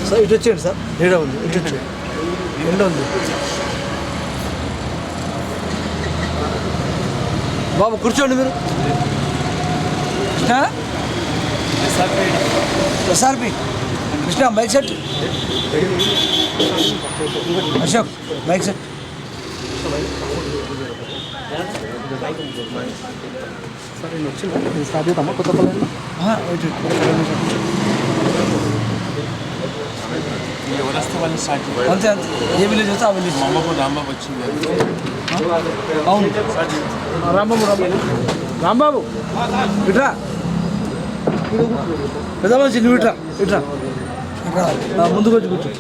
Sir ఇటు వచ్చేయండి sir, నీడ ఉంది, ఇటు వచ్చేయండి, ఎండ ఉంది. బాబు కూర్చోండి మీరు. SRP Krishna mike set, Ashok mike set. సరే నేను వచ్చిందా స్టార్ట్ చేద్దామా కొత్తపల్లి? అంతే అంతే, ఏ విలేజ్ వస్తే ఆ విలేజ్. రాంబాబు వచ్చింది. అవును రాంబాబు, రాంబాబు ఇట్రా, పెద్ద మనిషి నువ్వు ఇట్రా, ఇట్రా ఇట్రా, ముందుకు వచ్చి కూర్చో.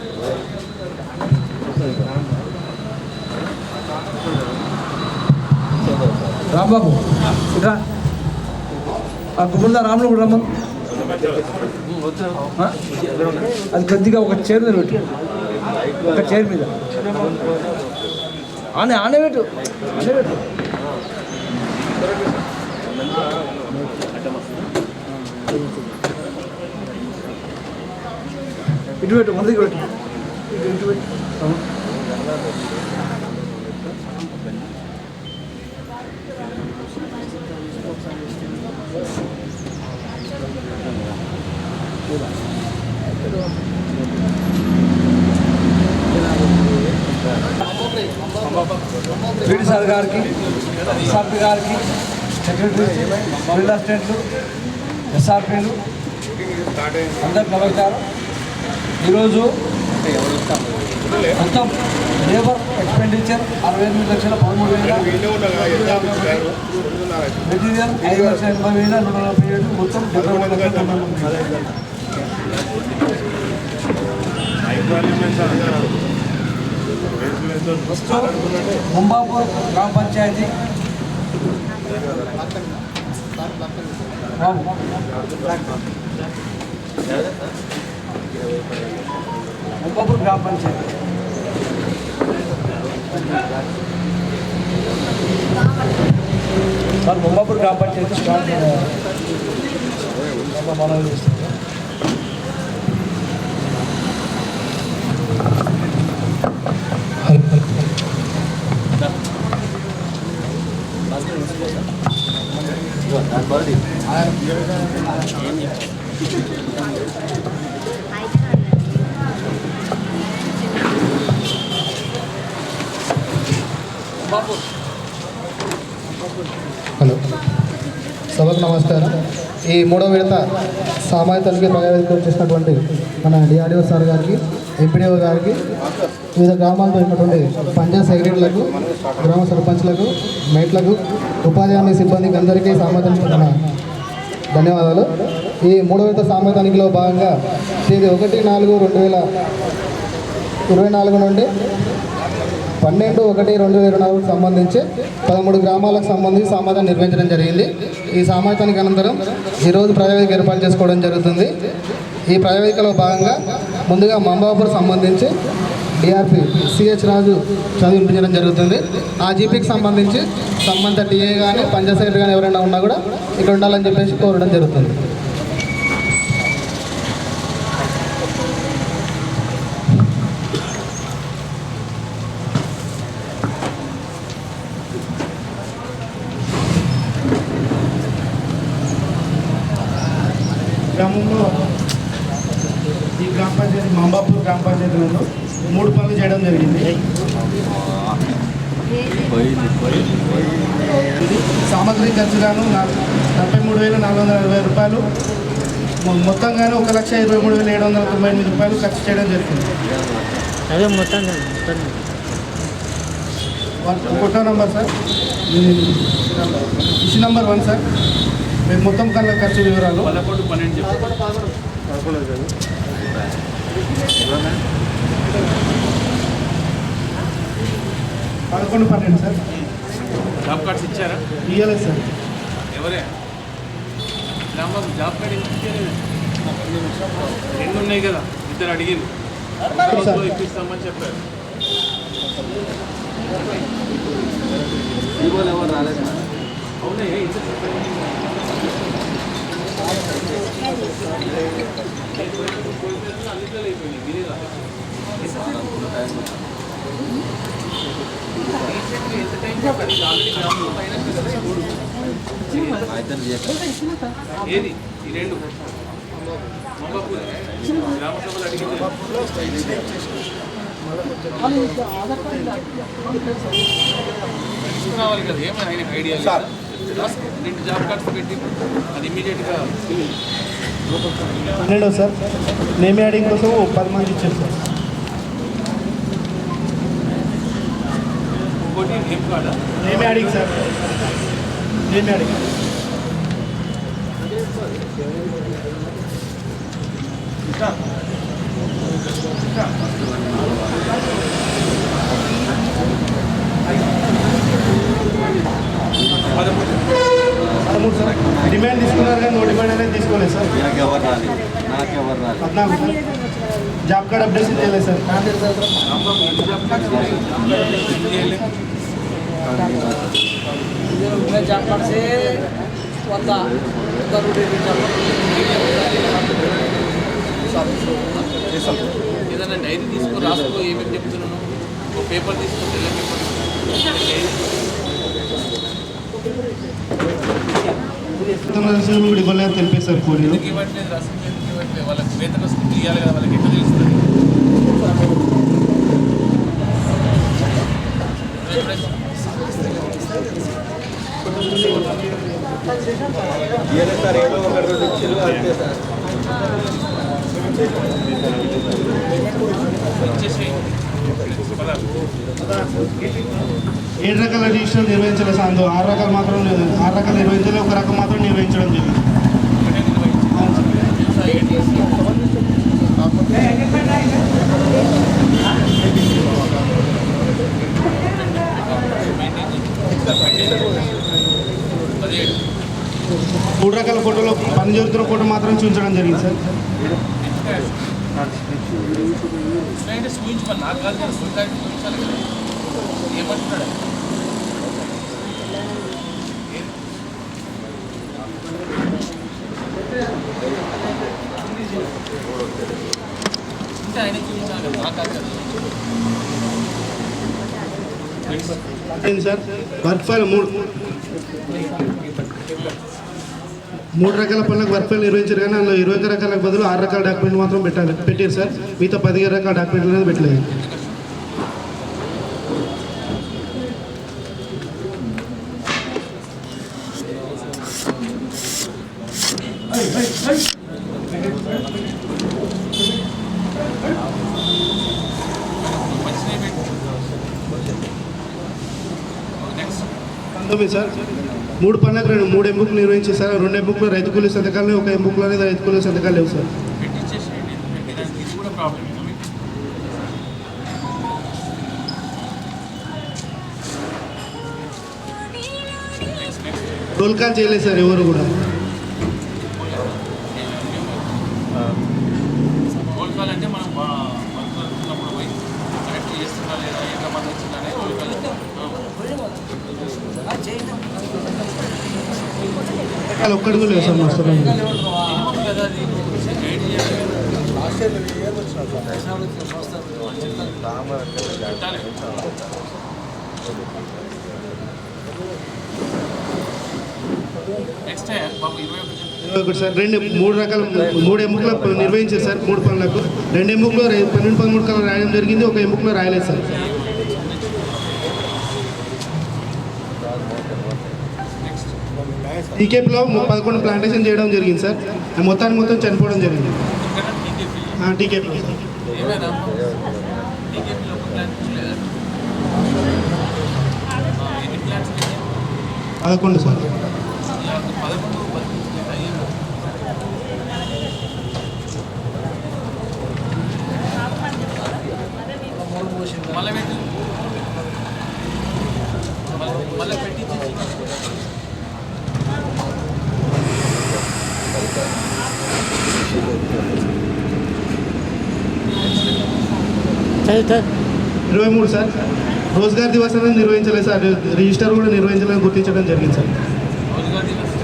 రాంబాబు ఇట్రా, ఆ గుమ్మడిదా రాములు కూడా రమ్మను. అది కొద్దిగా ఒక చైర్ మీద పెట్టు, ఒక చైర్ మీద ఆనే పెట్టు, ఆనే పెట్టు. ఇటు పెట్టు, ముందుకు పెట్టు, ఇటు పెట్టు. పీడి సార్ గారికి, ఎస్ఆర్పి గారికి, సెక్రటరీ, ఫీల్డ్ అసిస్టెంట్లు, ఎస్ఆర్పీలు అందరికి నమస్కారం. ఈరోజు మొత్తం లేబర్ ఎక్స్పెండిచర్ 68,13,13,147, మెటీరియల్ 5,80,147, మొత్తం 73,90,000. ముంబాపూర్ గ్రామ పంచాయతీ ముంబాపూర్ గ్రామ పంచాయతీ సార్, ముంబాపూర్ గ్రామ పంచాయతీ స్టార్ట్ మనం చేస్తాం. హలో, సభకు నమస్కారం. ఈ మూడో విడత సామాజిక తనిఖీ ప్రజావేదిక చేసినటువంటి మన డిఆర్డిఓ సార్ గారికి, ఎంపీడీఓ గారికి, వివిధ గ్రామాలతో ఉన్నటువంటి పంచాయత్ సెక్రటరీలకు, గ్రామ సర్పంచ్లకు, మేట్లకు, ఉపాధి హామీ సిబ్బందికి అందరికీ సామాజిక ధన్యవాదాలు. ఈ మూడో విడత సామాజిక తనిఖీలో భాగంగా తేదీ 1/4/2024 నుండి 12/1/2024 సంబంధించి 13 గ్రామాలకు సంబంధించి సమాధానం నిర్వహించడం జరిగింది. ఈ సమాధానానికి అనంతరం ఈరోజు ప్రజావేదిక ఏర్పాటు చేసుకోవడం జరుగుతుంది. ఈ ప్రజావేదికలో భాగంగా ముందుగా మంబాపూర్ సంబంధించి డిఆర్పి సిహెచ్ రాజు చదివి వినిపించడం జరుగుతుంది. ఆ జీపీకి సంబంధించి సంబంధిత టీఏ కానీ పంచాయత్ సెక్రటరీ కానీ ఎవరైనా ఉన్నా కూడా ఇక్కడ ఉండాలని చెప్పేసి కోరడం జరుగుతుంది. గ్రామంలో ఈ గ్రామ పంచాయతీ మంబాపూర్ గ్రామ పంచాయతీలో 3 పనులు చేయడం జరిగింది. సామగ్రి ఖర్చుగాను 43,440 రూపాయలు, మొత్తంగాను 1,23,798 రూపాయలు ఖర్చు చేయడం జరిగింది. అదే మొత్తం photo number sir, issue number 1 sir. మేము మొత్తం కల్లా ఖర్చు వివరాలు 11/12 సార్. జాబ్ కార్డ్స్ ఇచ్చారా? ఇవ్వలేదు సార్. ఎవరే జాబ్ కార్డ్ ఇచ్చారు? 2 ఉన్నాయి కదా, 2 అడిగింది, ఇప్పిస్తామని చెప్పారు. ఎవరు రాలేదు? అవునా? వాళ్ళిద్దరు అయిపోయింది మీరే రాలేదు. ఎంత టైం చెప్పాలి? ఆల్రెడీ గ్రామంలో ఫైనాన్స్ కదా మూడు. ఏది ఈ రెండు మంబాపూర్ గ్రామ సభలు అడిగింది తీసుకురావాలి కదా. ఏమైనా ఆయన ఐడియా రెండు జాబ్ కార్డ్స్ పెట్టి అది ఇమీడియట్గా పన్నెండో సార్ నేమ్ యాడింగ్ కోసం 10 మంది ఇచ్చారు సార్. ఇంకోటి నేమ్ కార్డా name adding sir name adding పదమూడు సార్ డిమాండ్ తీసుకున్నారు కానీ నో డిమాండ్ అనేది తీసుకోలేదు sir. 14 sir job card updation చేయలేదు సార్. ఏదైనా డైరీ తీసుకో రాసుకో ఏమేమి చెప్తున్నాను. ఒక పేపర్ తీసుకో తెల్ల పేపర్ కూడా ఇవ్వలేదు తెలిపే సార్ కోడి ఇవ్వట్లేదు. రసం ఇవ్వట్లేదు. వాళ్ళకి వేతన వస్తుంది ఇవ్వాలి కదా. వాళ్ళకి ఎట్లా తెలుస్తుంది? ఏడు రకాల రిజిస్టర్ నిర్వహించలేదు సార్. అందులో 6 రకాలు మాత్రం 6 రకాలు నిర్వహించలేదు. ఒక రకం మాత్రం నిర్వహించడం జరిగింది. మూడు రకాల ఫోటోలో పని జరుగుతున్న ఫోటో మాత్రం చూపించడం జరిగింది సార్. చూపించుకోండి. నాకు కాదు కదా చూపించాలి కదా. ఏమంటున్నాడు? అంటే ఆయన చూపించాలి కదా. నాకు కాదు కదా. సార్ వర్క్ ఫైల్ మూడు రకాల పనులకు వర్క్ ఫైల్ నిర్వహించారు కానీ అందులో 21 రకాలకు బదులు 6 రకాల డాక్యుమెంట్ మాత్రం పెట్టారు సార్. మిగతా 15 రకాల డాక్యుమెంట్లు అనేది పెట్టలేదు. సార్ 3 పనులకు 3 ఎంబుక్లు నిర్వహించి సార్. 2 ఎంబుక్లు రైతు కూలీ సంతకాలు, 1 ఎంబుక్లు అనేది రైతు కూలీ సంతకాలు లేవు సార్. రోల్ కాల్ చేయలేదు సార్ ఎవరు కూడా. రోల్ కాల్ అంటే మనం వర్క్ పోయి కరెక్ట్ చేస్తున్నా లేదా ఎంతమంది వచ్చిందనే రోల్ కాల్. ఒక్కడి కూడా లేవు సార్ మాస్టర్. కదా అది గైడ్ చేయాలి. నెక్స్ట్ బాబు 21 సార్ 3 రకాల 3 ఎంబుక్లు నిర్వహించారు సార్. 3 పనులకు 2 ఎంబుక్లో 12-13 కలర్ రాయడం జరిగింది. 1 ఎంబుక్లో రాయలేదు సార్. టీకేపీలో 11 ప్లాంటేషన్ చేయడం జరిగింది సార్. మొత్తం చనిపోవడం జరిగింది టీకేపీలో సార్. 11 సార్. మళ్ళీ పెట్టించి సార్ 23 సార్ రోజ్గార్ దివస్ అనేది నిర్వహించలేదు సార్. రిజిస్టర్ కూడా నిర్వహించలేదని గుర్తించడం జరిగింది సార్. రోజుగార్ దివస్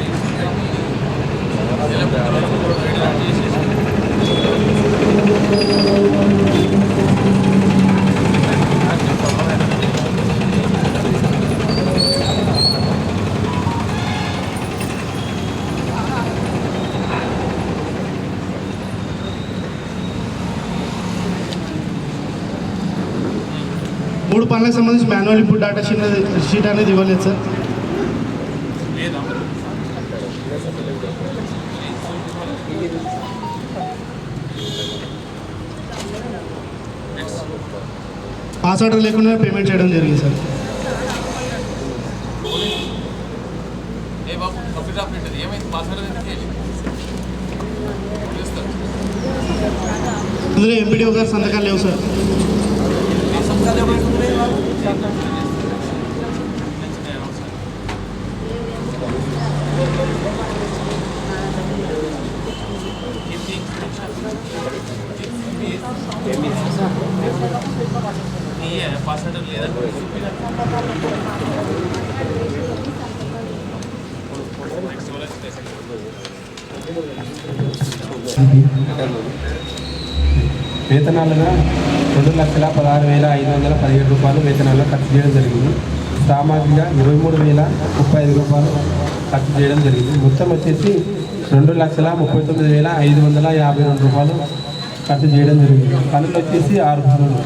మూడు పనులకు సంబంధించి మాన్యువల్ ఇన్పుట్ డేటా షీట్ అనేది ఇవ్వలేదు సార్. లేదా పాస్ ఆర్డర్ లేకుండా పేమెంట్ చేయడం జరిగింది సార్. ఏ బాబు కంప్లీట్ ఆపరేటర్ ఏమైంది పాస్వర్డ్ ఇందులో ఎంపీడీఓ గారు సంతకాలు లేవు సార్. పాస్వర్డ్ లేదా వేతనాలుగా 2,16,517 రూపాయలు వేతనాల్లో ఖర్చు చేయడం జరిగింది. సామాగ్రిగా 23,035 రూపాయలు ఖర్చు చేయడం జరిగింది. మొత్తం వచ్చేసి 2,39,552 రూపాయలు ఖర్చు చేయడం జరిగింది. పనులు వచ్చేసి 6 పనులు.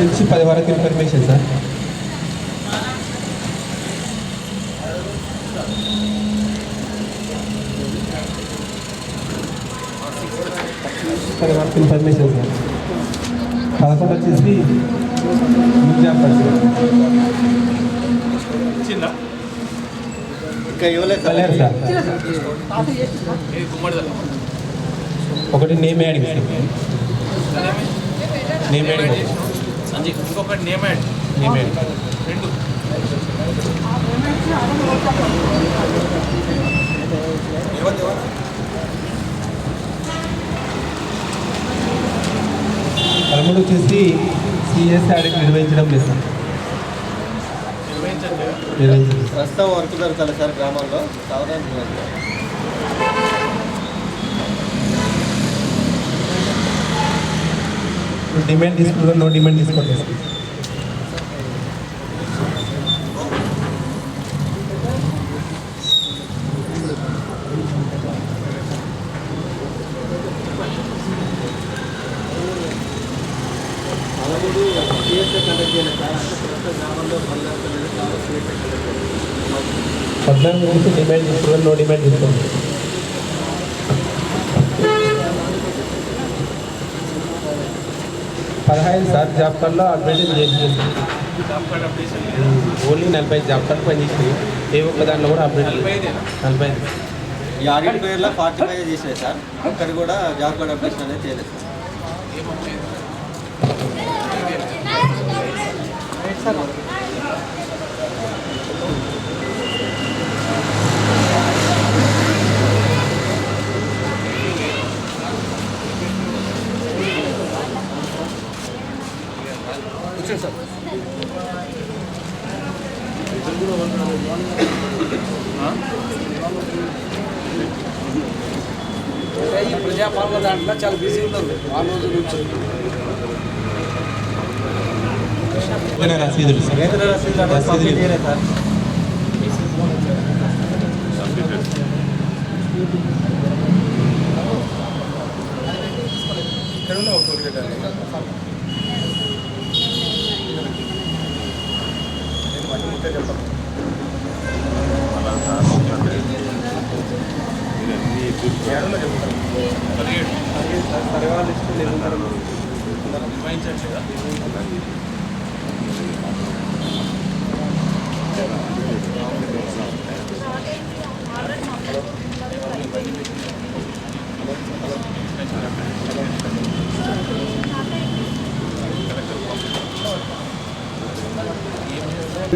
నుంచి 10 వరకు ఇన్ఫర్మేషన్ సార్. వరకు ఇన్ఫర్మేషన్ సార్. 11 వచ్చేసి మిర్జాపూర్ సార్. చిన్న కలేరు సార్. ఒకటి name add sir. Name add ఇంకొకటి నేమ్ యాడ్ రెండు పదమూడు వచ్చేసి సిఎస్ ఆడిట్ నిర్వహించడం లేదు సార్. నిర్వహించండి. ప్రస్తుతం వర్క్ జరుగుతుంది సార్ గ్రామాల్లో. సాధారణ డిమాండ్ తీసుకుంటాం, నో డిమాండ్ తీసుకోవట్లేదు సార్. కండక్ట్ చేయలేదు సార్. అంటే ప్రస్తుత గ్రామాల్లో 14 నుంచి డిమాండ్ తీసుకుంటాం, నో డిమాండ్ తీసుకోండి. 15 సార్ జాబ్ కార్డులో అప్డేట్ చేసి ఓన్లీ 45 జాబ్ కార్డు పనిచేసినాయి. ఏ ఒక్క దాంట్లో కూడా అప్డేట్ లేదు. 45 ఈ ఆడిట్ పేర్లో 45 చేసినాయి సార్. అక్కడ కూడా జాబ్ కార్డ్ అప్డేషన్ అనేది చేయలేదు సార్. ఈ ప్రజాపాలన దాంట్లో చాలా బిజీ ఉన్నారు ఆ రోజు నుంచి. రసీదులు సార్. వేతన రసీదులు అనేది కంప్లీట్ చేయలేదు సార్.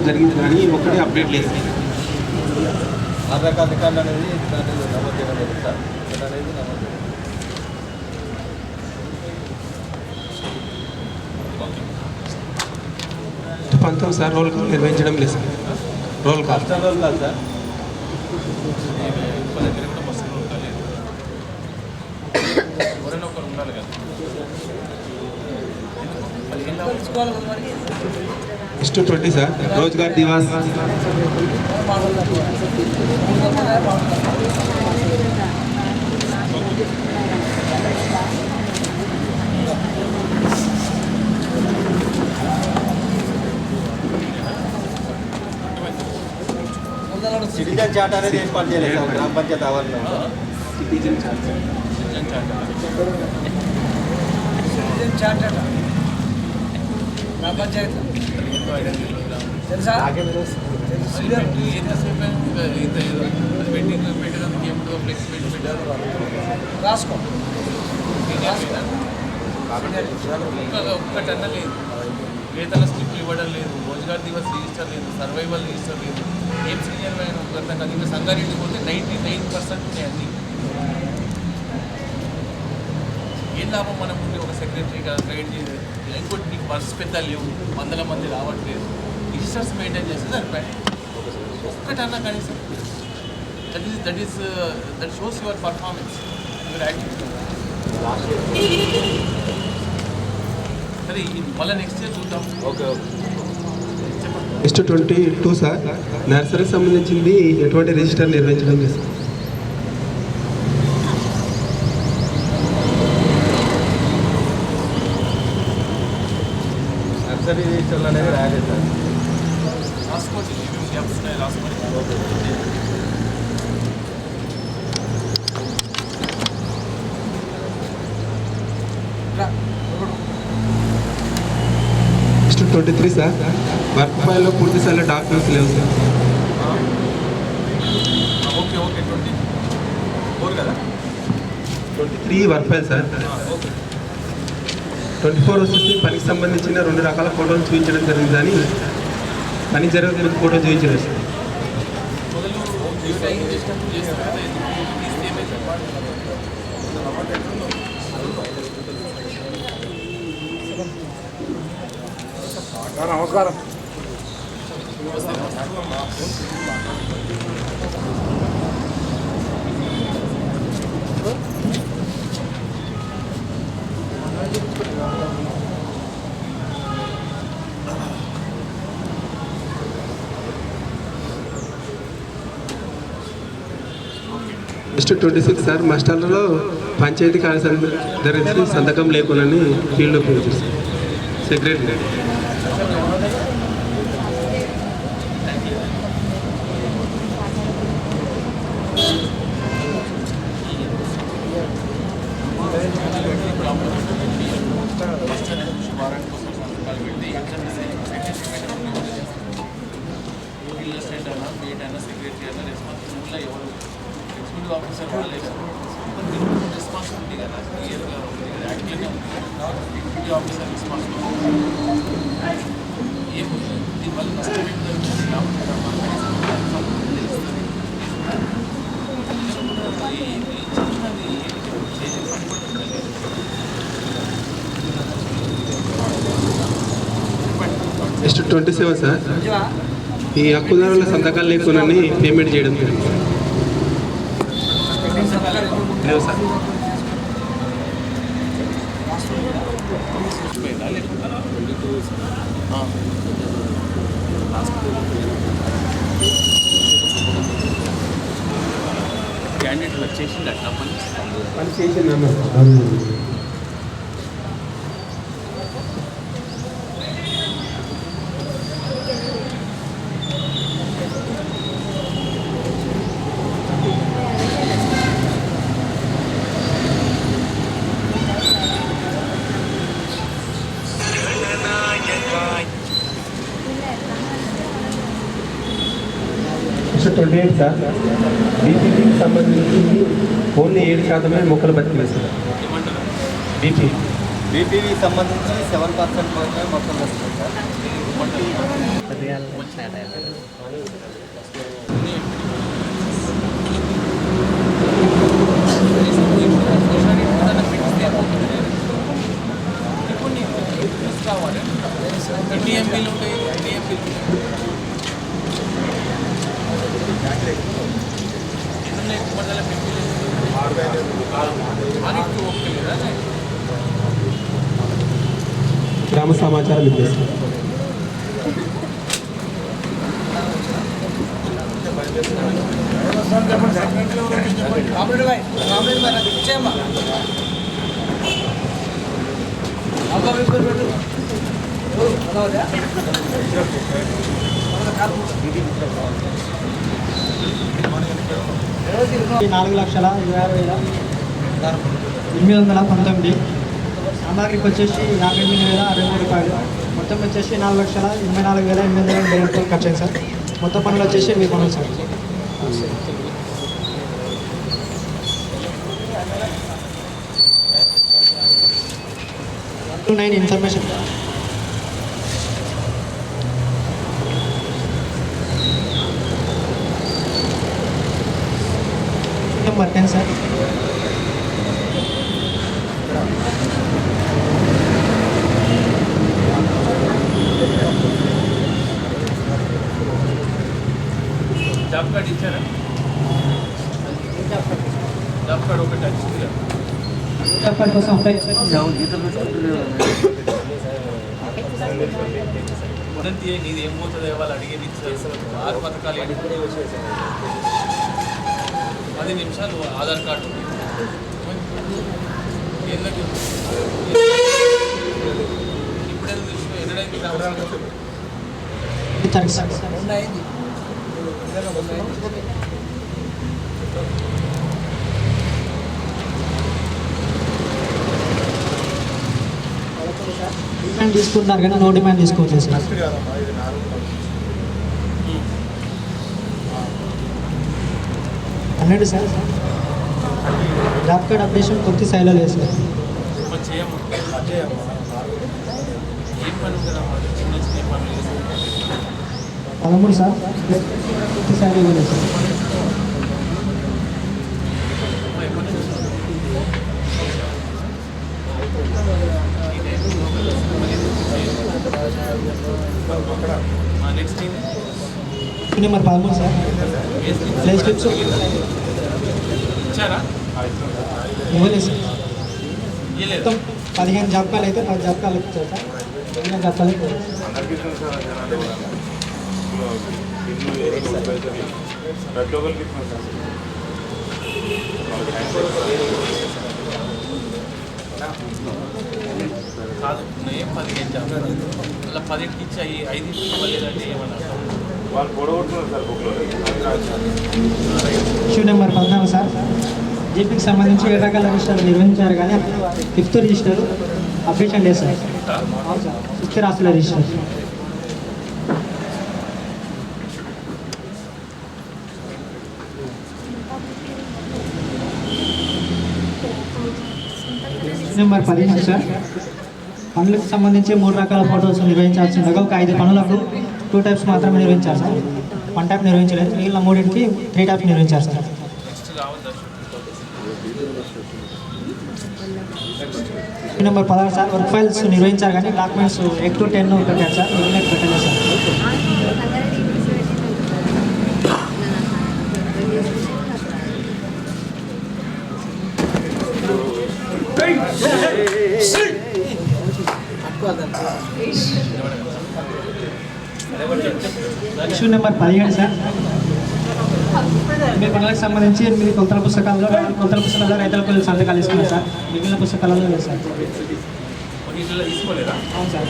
జరిగింది కానీ ఒక్కటే అప్డేట్ లేదు. 6 రకాల రికార్డులు అనేది నమోదు చేయడం లేదు సార్. అనేది నమోదు చేయడం 19 సార్. రోల్ కాల్ నిర్వహించడం లేదు సార్. రోల్ కాల్ రోజులు కాదు సార్. మన దగ్గర కూడా బస్సులు ఉండాలి, ఎవరైనా ఒకరు ఉండాలి కదా. Next 20 sir Rozgar Diwas. Citizen chart అనేది ఏర్పాటు చేయలేదు సార్ గ్రామ పంచాయతీ ఆవరణలో. సిటిజన్ చార్ట్ తెలుసా? ఎంతసేపు ఇంత పెయింటింగ్ పెట్టడానికి ఏముంటుందో ఫ్లెక్స్ పెట్టి పెట్టారు రాసుకో. ఒక్కటన్నా లేదు, వేతన స్లిప్లు ఇవ్వడం లేదు, రోజ్గార్ దివస్ రిజిస్టర్ లేదు, సర్వైవల్ రిజిస్టర్ లేదు. ఏం సీనియర్ అయినా ఒకరితో కదా. ఇంకా సంగారెడ్డి పోతే 99% ఉన్నాయి అన్నీ. ఏం లాభం మనం ఉండి ఒక సెక్రటరీగా గైడ్ చేసి ఇంకోటి నీకు బస్సు పెద్ద లేవు, 100 మంది రావట్లేదు, రిజిస్టర్స్ మెయింటైన్ చేస్తే సరిపోయి ఒక్కటన్నా కనీసం. That shows your performance, your activity. సరే మళ్ళీ నెక్స్ట్ ఇయర్ చూద్దాం. Okay okay. నెక్స్ట్ 22 సార్ నర్సరీకి సంబంధించింది ఎటువంటి రిజిస్టర్ నిర్వహించడం లేదు. నర్సరీ రిజిస్టర్లు అనేది రాయలేదు సార్. రాసుకోండి, ఏమేమి గ్యాప్స్ ఉన్నాయి రాసుకోండి. నెక్స్ట్ 23 సార్ వర్క్ ఫైల్లో పూర్తి స్థాయిలో డాక్యుమెంట్స్ లేవు సార్. ఓకే ఓకే 24 కదా. 23 వర్క్ ఫైల్ సార్. ఓకే 24 వచ్చేసి పనికి సంబంధించిన 2 రకాల ఫోటోలు చూపించడం జరిగింది కానీ పని జరగడానికి ఫోటో చూపించలేదు సార్. మొదలు రిటైన్ చేసినప్పుడు చేస్తారు కదా, ఎందుకు తీస్తే ఏమైతే నమస్కారం. నెక్స్ట్ 26 సార్ మాస్టర్లలో పంచాయతీ కార్యదర్శి సంతకం లేకునని ఫీల్డ్ ఉపయోగించారు సార్. సెక్రటరీ వారానికి కోసం సంతకాలు పెట్టి ఇల్లు స్టేట్ అయినా మేట్ అయినా సెక్రటరీ అయినా రెస్పాన్సిబుల్గా ఎవరు ఎగ్జిక్యూటివ్ ఆఫీసర్ వాళ్ళే రెస్పాన్సిబిలిటీ కదా, క్లియర్గా ఉంది కదా, యాక్టివ్గా ఉంది. ఎగ్జిక్యూటివ్ ఆఫీసర్ రెస్పాన్సిబిలిటీ ఏముంది దీనివల్ల నష్టం ఏం జరుగుతుంది, లాభం తెలుస్తుంది. చిన్నది చేసి పనిపడుతుంది. నెక్స్ట్ 27 సార్ ఈ హక్కుదారుల సంతకాలు లేకునని పేమెంట్ చేయడం జరిగింది. లేవు సార్. క్యాండిడేట్ వచ్చేసింది అట్లా పని చేసిందన్న నెక్స్ట్ 28 సార్ బీపీకి సంబంధించి ఓన్లీ 7% మొక్కలు బతికేస్తారు. బీపీవీ సంబంధించి 7% మాత్రమే మొత్తం వస్తుంది సార్. డిఎంపీలు ఉంటాయి, డిఎంపీలు ఉంటాయి. ఎవరిదైనా ఆడికి ఓకే లేదా గ్రామ సమాచారం ఇచ్చేస్తాం. నాలుగు లక్షల 26,819. సామాగ్రికి వచ్చేసి 58,063 రూపాయలు. మొత్తం వచ్చేసి 4,24,820 రూపాయలు ఖర్చు అయింది సార్. మొత్తం పనులు వచ్చేసి 1000 పనులు sir. 129 information number 10 sir. Job card ఇచ్చారా? జాబ్ కార్డ్ ఒకటి వచ్చింది. జాబ్ కోసం అప్లై ఉదంతి నీది ఏమవుతుంది వాళ్ళు అడిగేది ఇచ్చారు. 6 పథకాలు 10 నిమిషాలు ఆధార్ కార్డు ఎందుకు ఇప్పుడేదో తెలుసు ఎన్నడైంది డిమాండ్ తీసుకుంటున్నారు కానీ నో డిమాండ్ తీసుకోవట్లేదు సార్. అన్నాడు సార్. జాబ్ కార్డ్ అప్డేషన్ కొద్ది స్థాయిలో లేదు సార్. చేయము ఏం పని ఉంటుందమ్మా చిన్న చిన్న పనులు 13 సార్. కొద్ది స్థాయిలో ఇవ్వలేదు sir. Next number 13 sir. Play slips ఇచ్చారా? ఇవ్వలేదు సార్. ఇవ్వలేదు. మొత్తం 15 జాబ్ కార్డులు అయితే 10 జాబ్ కార్డులు ఇచ్చారు సార్. 15 జాబ్ కార్డులు అయితే కాదు ఏం 15 జాబ్ అలా 10కి ఇచ్చి 5 ఇవ్వలేదంటే ఏమన్నా ఇష్యూ నెంబర్ 14 సార్. జీపీకి సంబంధించి 7 రకాల రిజిస్టర్లు నిర్వహించారు కానీ 5th రిజిస్టర్ అప్డేషన్ లేదు సార్. అవును సార్. 6th రాసిన రిజిస్టర్. Number 15 sir. పనులకు సంబంధించి 3 రకాల ఫోటోస్ నిర్వహించాల్సి ఉండగా ఒక 5 పనులకు 2 టైప్స్ మాత్రమే నిర్వహించారు సార్. 1 టైప్ నిర్వహించలేదు. మిగిలిన 3కి 3 టైప్స్ నిర్వహించారు sir. Number 16 sir. Work files నిర్వహించారు కానీ డాక్యుమెంట్స్ 8 to 10 పెట్టారు సార్. మిగిలిన పెట్టలేదు సార్. Issue number 17 sir. మీ పనులకు సంబంధించి 8 కొలతల పుస్తకాల్లో 4 కొలతల పుస్తకాల్లో రైతుల కూలీల సంతకాలు ఇస్తున్నారు సార్. మిగిలిన పుస్తకాలలో లేదు సార్. తీసుకోలేదా? అవును సార్.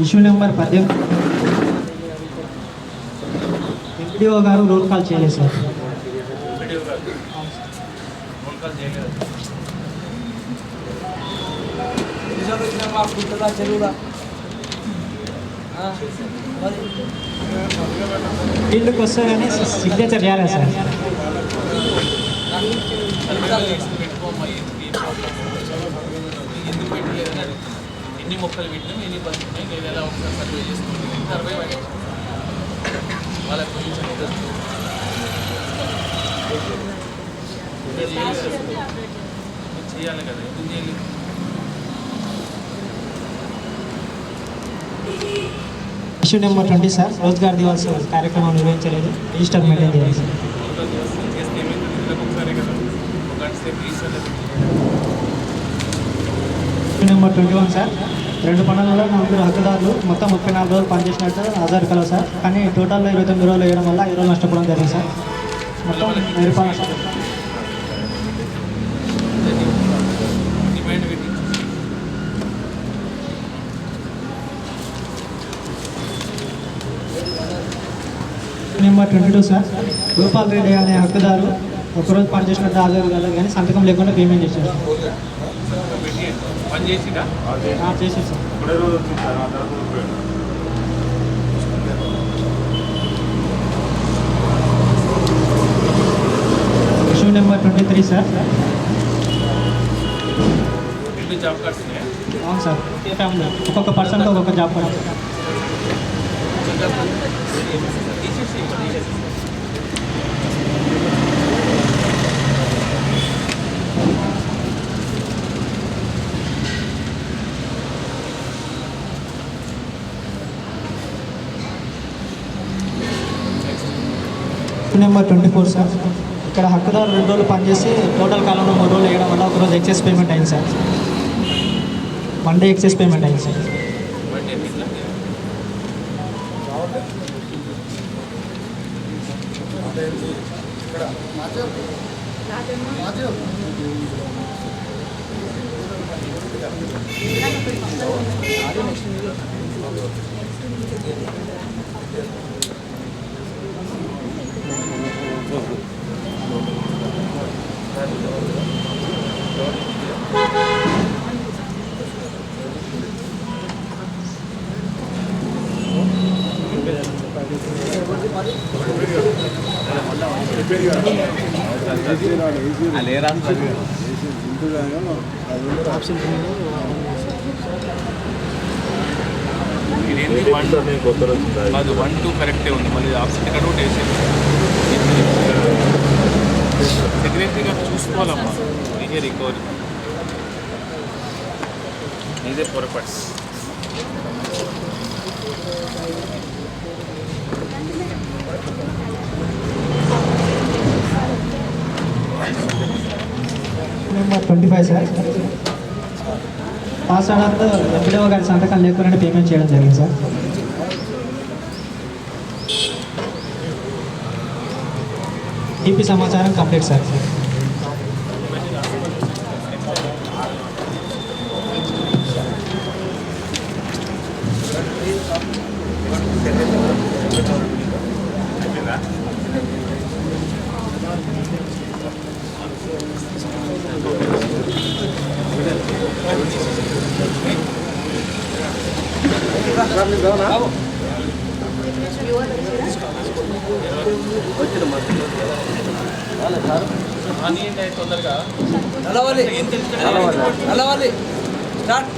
Issue number 18. ఎంపీడీఓ గారు రోల్ కాల్ చేయలేదు sir. Video call roll call చేయలేదు. ఫీల్డ్కి వస్తే కానీ సిగ్నేచర్ చేయాలి సార్. పెట్టుకోమ్మా ఎందుకు పెట్టలేదని అడుగుతున్నాను. ఎన్ని మొక్కలు పెట్టినాం, ఎన్ని బతుకున్నాయి, నేను ఎలా ఒకసారి సర్వే చేసుకుంటాను. 60 వాళ్ళకి కొంచెం చేయాలి కదా, ఎందుకు చేయలేదు? Issue number 20 sir, Rozgar Diwas కార్యక్రమం నిర్వహించలేదు, రిజిస్టర్ మెయింటైన్ చేయాలి సార్. ఇష్యూ నెంబర్ 21 సార్, 2 పనులలో 4 హక్కుదారులు మొత్తం 34 రోజులు పనిచేసినట్టు ఆధార్ కలవు సార్, కానీ టోటల్లో 29 రోజులు వేయడం వల్ల 5 రోజులు నష్టపోవడం జరిగింది సార్. మొత్తం 1000 రూపాయలు sir. Number 22 sir, Gopal Reddy అనే హక్కుదారు ఒకరోజు పనిచేసినట్టు ఆధార్ కలదు కానీ సంతకం లేకుండా పేమెంట్ చేశారు. పని చేసిరా చేసి sir. Issue number 23 sir. 2 job cards ఉన్నాయా? అవును సార్, ఒకే ఫ్యామిలీ ఒక్కొక్క పర్సన్కి ఒక్కొక్క జాబ్ కార్డ్. నెంబర్ 24 సార్, ఇక్కడ హక్కుదారు 2 రోజులు పనిచేసి టోటల్ కాలంలో 3 రోజులు వేయడం వల్ల ఒకరోజు ఎక్సెస్ పేమెంట్ అయింది సార్. 1 డే ఎక్సెస్ పేమెంట్ అయింది సార్. అది 1, 2 కరెక్టే ఉంది, మళ్ళీ ఆప్షన్ ఇక్కడ కూడా వేసేది. సెక్రటరీ గారు చూసుకోవాలమ్మా, ఇదే రికవరీ ఇదే పొరపాటు. నెంబర్ 25 సార్, పాస్ ఆర్డర్తో ఎంపీడీఓ గారి సంతకాలు లేకుండా పేమెంట్ చేయడం జరిగింది సార్. టీపీ సమాచారం కంప్లీట్ సార్. తొందరగా నల్లవాలి స్టార్ట్.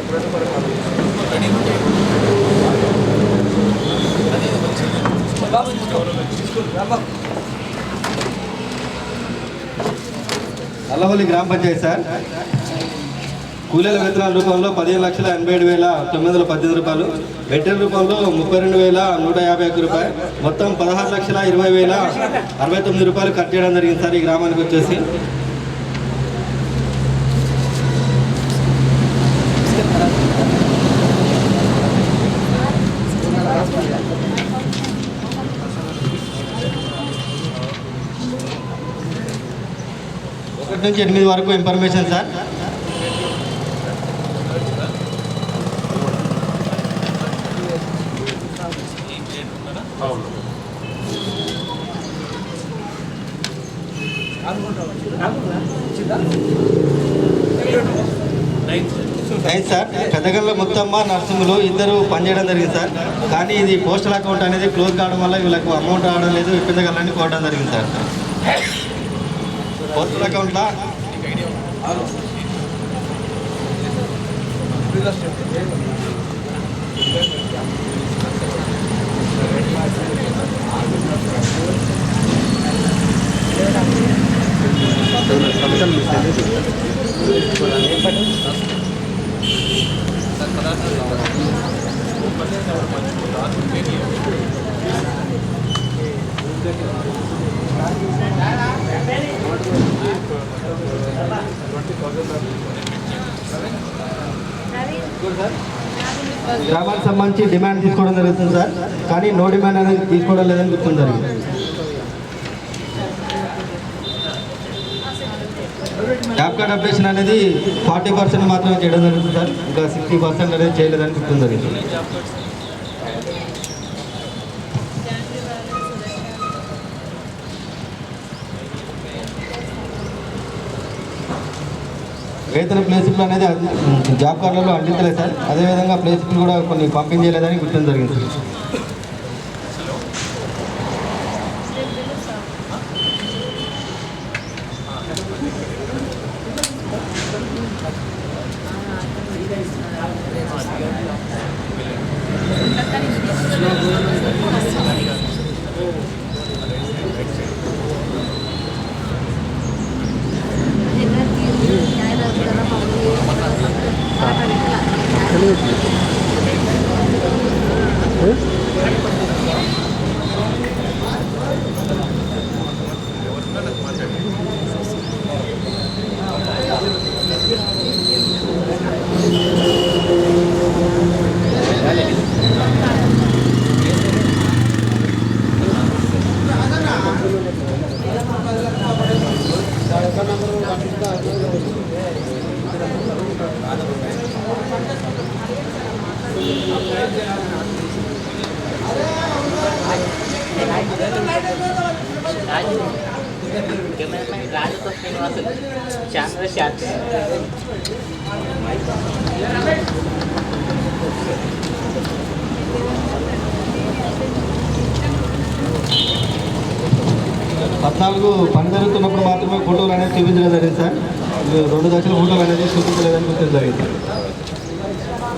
నల్లవల్లి గ్రామ పంచాయతీ సార్, కూలీల వేతనాల రూపంలో 15,87,918 రూపాయలు, వెంటనే రూపంలో 32,151 రూపాయలు, మొత్తం 16,20,069 రూపాయలు కట్ చేయడం జరిగింది సార్. ఈ గ్రామానికి వచ్చేసి నుంచి 8 వరకు information sir. Right sir, Peddagalla Muthamma Narsinglu ఇద్దరు పనిచేయడం జరిగింది సార్. కానీ ఇది పోస్టల్ అకౌంట్ అనేది క్లోజ్ కావడం వల్ల వీళ్ళకు అమౌంట్ రావడం లేదు, ఇప్పించగలని కోరడం జరిగింది సార్. పోస్టల్ అకౌంట్లో పదార్థాలు గ్రామానికి సంబంధించి డిమాండ్ తీసుకోవడం జరుగుతుంది సార్, కానీ నో డిమాండ్ అనేది తీసుకోవడం లేదని గుర్తుంది జరిగింది. ట్యాప్ కార్డ్ అప్డేషన్ అనేది 40% మాత్రమే చేయడం జరుగుతుంది సార్, ఇంకా 60% అనేది చేయలేదని గుర్తుంది జరిగింది. వేతన ప్లేసులు అనేది జాబ్ కార్డులలో అందించలేదు సార్, అదేవిధంగా ప్లేసులు కూడా కొన్ని పంపించలేదని గుర్తించడం జరిగింది. పద్నాలుగు పని జరుగుతున్నప్పుడు మాత్రమే ఫోటోలు అనేది చూపించడం జరిగింది సార్, 2 దశల ఫోటోలు అనేది చూపించలేదని గుర్తించడం జరిగింది.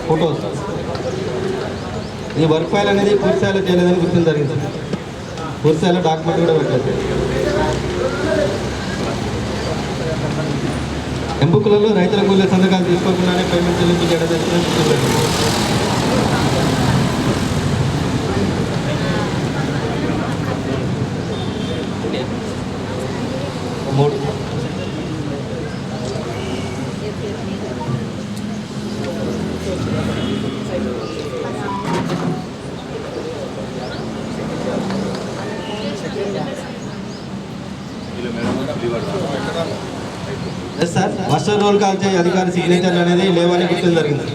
ఫోటోస్ ఈ వర్క్ ఫైల్ అనేది పూర్తి స్థాయిలో చేయలేదని గుర్తించడం జరిగింది సార్, పూర్తి స్థాయిలో డాక్యుమెంట్ కూడా పెట్టలేదు. ఎంపుకులలో రైతుల కూలీల సంతకాలు తీసుకోకుండానే పేమెంట్ చెల్లింపు చేయడం జరుగుతుందని గుర్తించడం జరిగింది. మూడు సార్, మాస్టర్ రోల్ కాల్ చేయ అధికారి సిగ్నేచర్లు అనేది లేవని గుర్తించడం జరిగింది.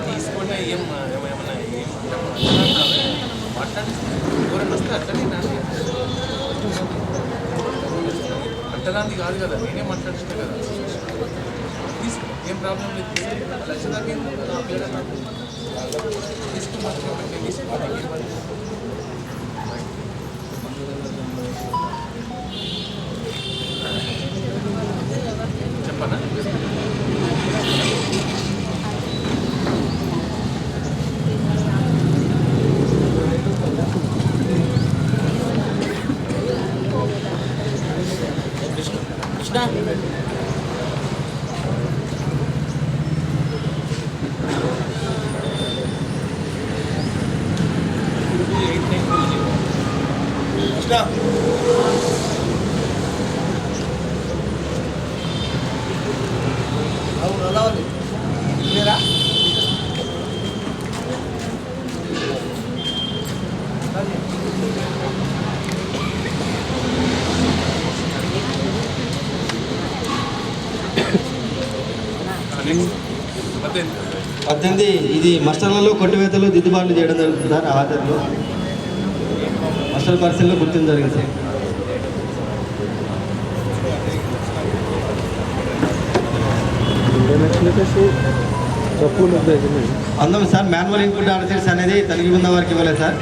తీసుకుంటే ఏమన్నా మాట్లాడి ఎవరైనా వస్తే అట్లనే అంటరాంది కాదు కదా, నేనే మాట్లాడుతున్నా కదా, తీసుకో ఏం ప్రాబ్లం లేదు. లక్ష దాకా ఏం తీసుకో మాట్లాడండి, తీసుకో చెప్పనా. పద్దెనిమిది ఇది మస్టర్లలో కొట్టివేతలు దిద్దుబాట్లు చేయడం జరుగుతుంది సార్. ఆధార్లో మస్టర్ పరిస్థితుల్లో గుర్తించడం జరిగింది సార్. అందరం సార్ మాన్యువల్ ఇన్పుట్ ఆర్డర్స్ అనేది తనిఖీ ఉన్న వారికి ఇవ్వలేదు సార్.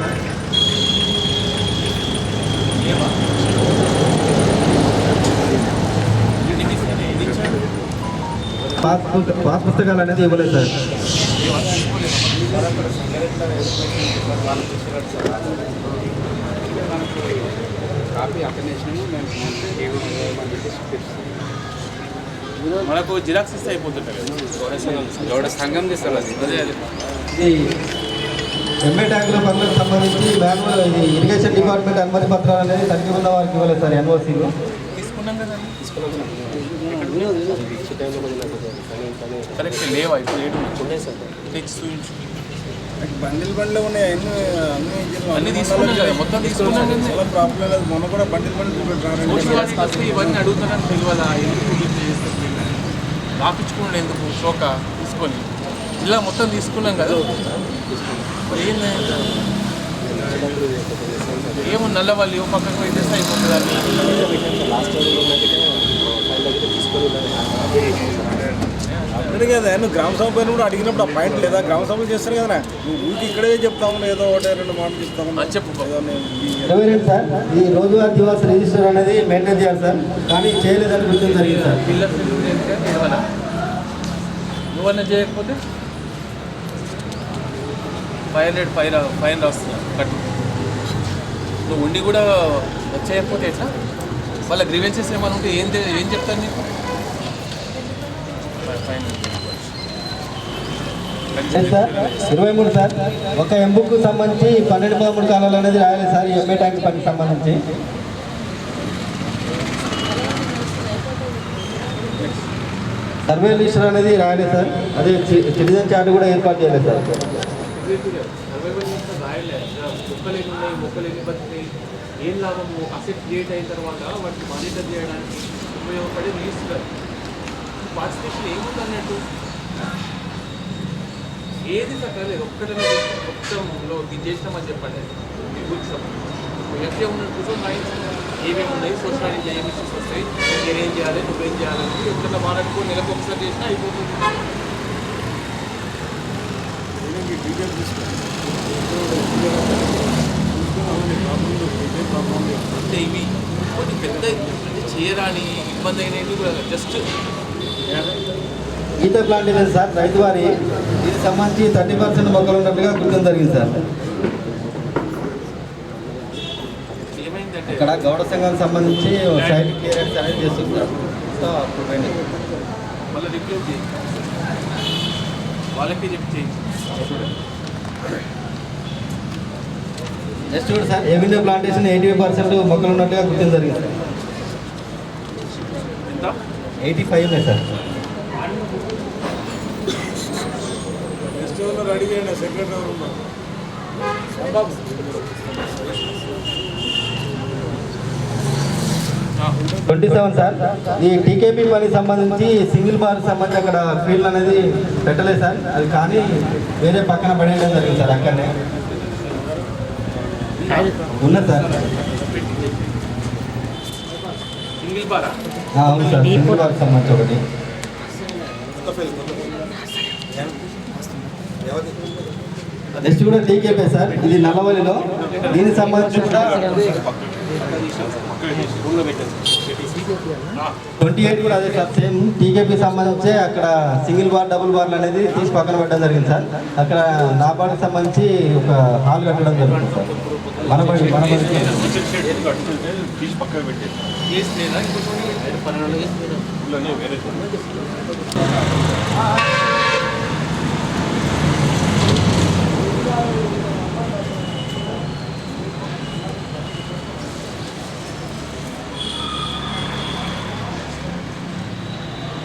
పాస్ పుస్తకాలు అనేది ఇవ్వలేదు సార్. మనకు జిరాక్స్ ఇస్తే అయిపోతుంటాయి గౌడ సంఘం తీస్తారు అది అదే అదే ఇది ఎంఏ ట్యాంకుల పనులకు సంబంధించి బెంగళూరు ఇది ఇరిగేషన్ డిపార్ట్మెంట్ అనుమతి పత్రాలు అనేది తనిఖీ ఉన్న వారికి ఇవ్వలేదు సార్ ఎన్ఓసీలు. తీసుకున్నాం కదా కరెక్ట్ లేవా ఇప్పుడు తెచ్చి చూపించు బండిలు ఉన్నాయి అన్ని తీసుకున్నాం కదా మొత్తం తీసుకున్నాం కదా ప్రాబ్లం లేదు. మొన్న కూడా బండిలు ఇవన్నీ అడుగుతానని తెలియదా ఎందుకు చేస్తారు రాపించుకున్నాడు ఎందుకు షోక తీసుకొని ఇలా మొత్తం తీసుకున్నాం కదా ఏమో నల్ల వాళ్ళు ఏ పక్కకు పెట్టేస్తే అయిపోతుంది అదే కదా నువ్వు గ్రామ సభ పైన కూడా అడిగినప్పుడు ఆ పాయింట్ లేదా గ్రామ సభలు చేస్తారు కదా నువ్వు ఊరికి ఇక్కడే చెప్తాము ఏదో ఒకటే 2 మాటలు చెప్తాము చెప్పు సార్ ఈ రోజువారీ దివాస్ రిజిస్టర్ అనేది మెయింటైన్ చేయాలి సార్, కానీ చేయలేదని గుర్తింపు జరిగింది సార్. పిల్లర్ నువ్వన్నా చేయకపోతే 500 ఫైన్ వస్తుంది కట్టు. నువ్వు ఉండి కూడా చేయకపోతే ఎట్లా? వాళ్ళ గ్రీవెన్సెస్ ఏమైనా ఉంటే ఏం చెప్తాను నీకు? ఫైన్ సార్ 23 సార్ ఒక ఎంబుకు సంబంధించి 12-13 కాలాలు అనేది రాయాలి సార్ ఈ ఎంఏ ట్యాంక్ పనికి సంబంధించి. సర్వే లిస్టర్ అనేది రాయలేదు సార్, అదే సిటిజన్ చార్ట్ కూడా ఏర్పాటు చేయలేదు సార్. మొక్కలు ఎన్ని ఉన్నాయి, మొక్కలు ఎన్ని బతున్నాయి, ఏం లాభము, అసెట్ క్రియేట్ అయిన తర్వాత వాటిని మానిటర్ చేయడానికి ఉపయోగపడే లిస్ట్ పార్టిసిపేషన్ ఏముంది అన్నట్టు ఏది సక్కలేదు. ఒక్కటనే మొత్తంలో ఇది చేసినామని చెప్పండి. మీ గురించి ఎఫ్ఏ ఉన్న కూర్చొని రాయించాలి ఏమేమి ఉన్నాయి, సోషల్ మీడియా ఏమి ఇష్యూస్ వస్తాయి, నేనేం చేయాలి, నువ్వేం చేయాలని ఎప్పుడైనా మాట్లాడుకో నెలకు ఒకసారి చేసినా అయిపోతుంది. అంటే ఇవి కొన్ని పెద్ద చేయరాని ఇబ్బంది అయినవి కూడా జస్ట్ ఈత ప్లాంటేషన్ సార్ రైతు వారి దీనికి సంబంధించి 30% మొక్కలు ఉన్నట్టుగా గుర్తింపు జరిగింది సార్. ఏమైందంటే ఇక్కడ గౌడ సంఘానికి సంబంధించి సైట్ క్లియరెన్స్ అనేది చేస్తుంది సార్. సో అప్పుడు రండి మళ్ళీ రిప్లేస్ చేయి, వాళ్ళకి చెప్పి చేయి. నెక్స్ట్ కూడా సార్ ఎవెన్యూ ప్లాంటేషన్ 85% మొక్కలు ఉన్నట్టుగా గుర్తింపు జరిగింది సార్. ఎంత 85 ఉన్నాయి సార్. రెడీ చేయండి సెక్రటరీ 27 సార్ ఈ టీకేపీ పనికి సంబంధించి సింగిల్ బార్ సంబంధించి అక్కడ ఫీల్డ్ అనేది పెట్టలేదు సార్, అది కానీ వేరే పక్కన పడేయడం జరిగింది సార్. అక్కడనే ఉన్నది సార్. సింగిల్ బారా అవును సార్ సింగిల్ బార్ సంబంధించి ఒకటి. నెక్స్ట్ కూడా టీకేపీ సార్ ఇది నల్లవల్లిలో, దీనికి సంబంధించి కూడా 28 కూడా అదే సార్ సేమ్ టీకేపీ సంబంధించి అక్కడ సింగిల్ బార్ డబుల్ బార్లు అనేది తీసి పక్కన పెట్టడం జరిగింది సార్. అక్కడ నాబార్డుకి సంబంధించి ఒక హాల్ కట్టడం జరిగింది సార్. మనబడి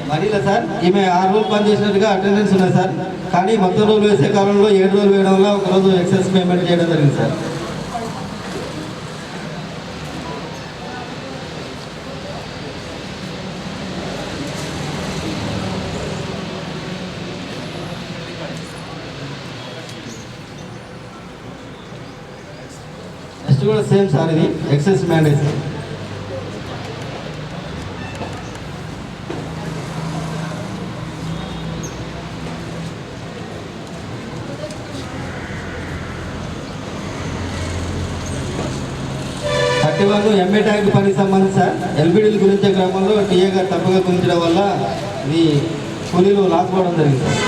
మరీలా సార్ ఈమె 6 రోజులు పనిచేసినట్టుగా అటెండెన్స్ ఉన్నాయి సార్, కానీ మొత్తం రోజులు వేసే కాలంలో 7 రోజులు వేయడం వల్ల ఒకరోజు ఎక్సెస్ పేమెంట్ చేయడం జరిగింది సార్. నెక్స్ట్ కూడా సేమ్ సార్ ఇది excess mandate sir. MA tank పనికి సంబంధించి సార్ ఎల్బిడీల గురించే క్రమంలో టీఏ గారు తప్పుగా గురించడం వల్ల ఇది కూలీలు లాక్కోవడం జరిగింది సార్.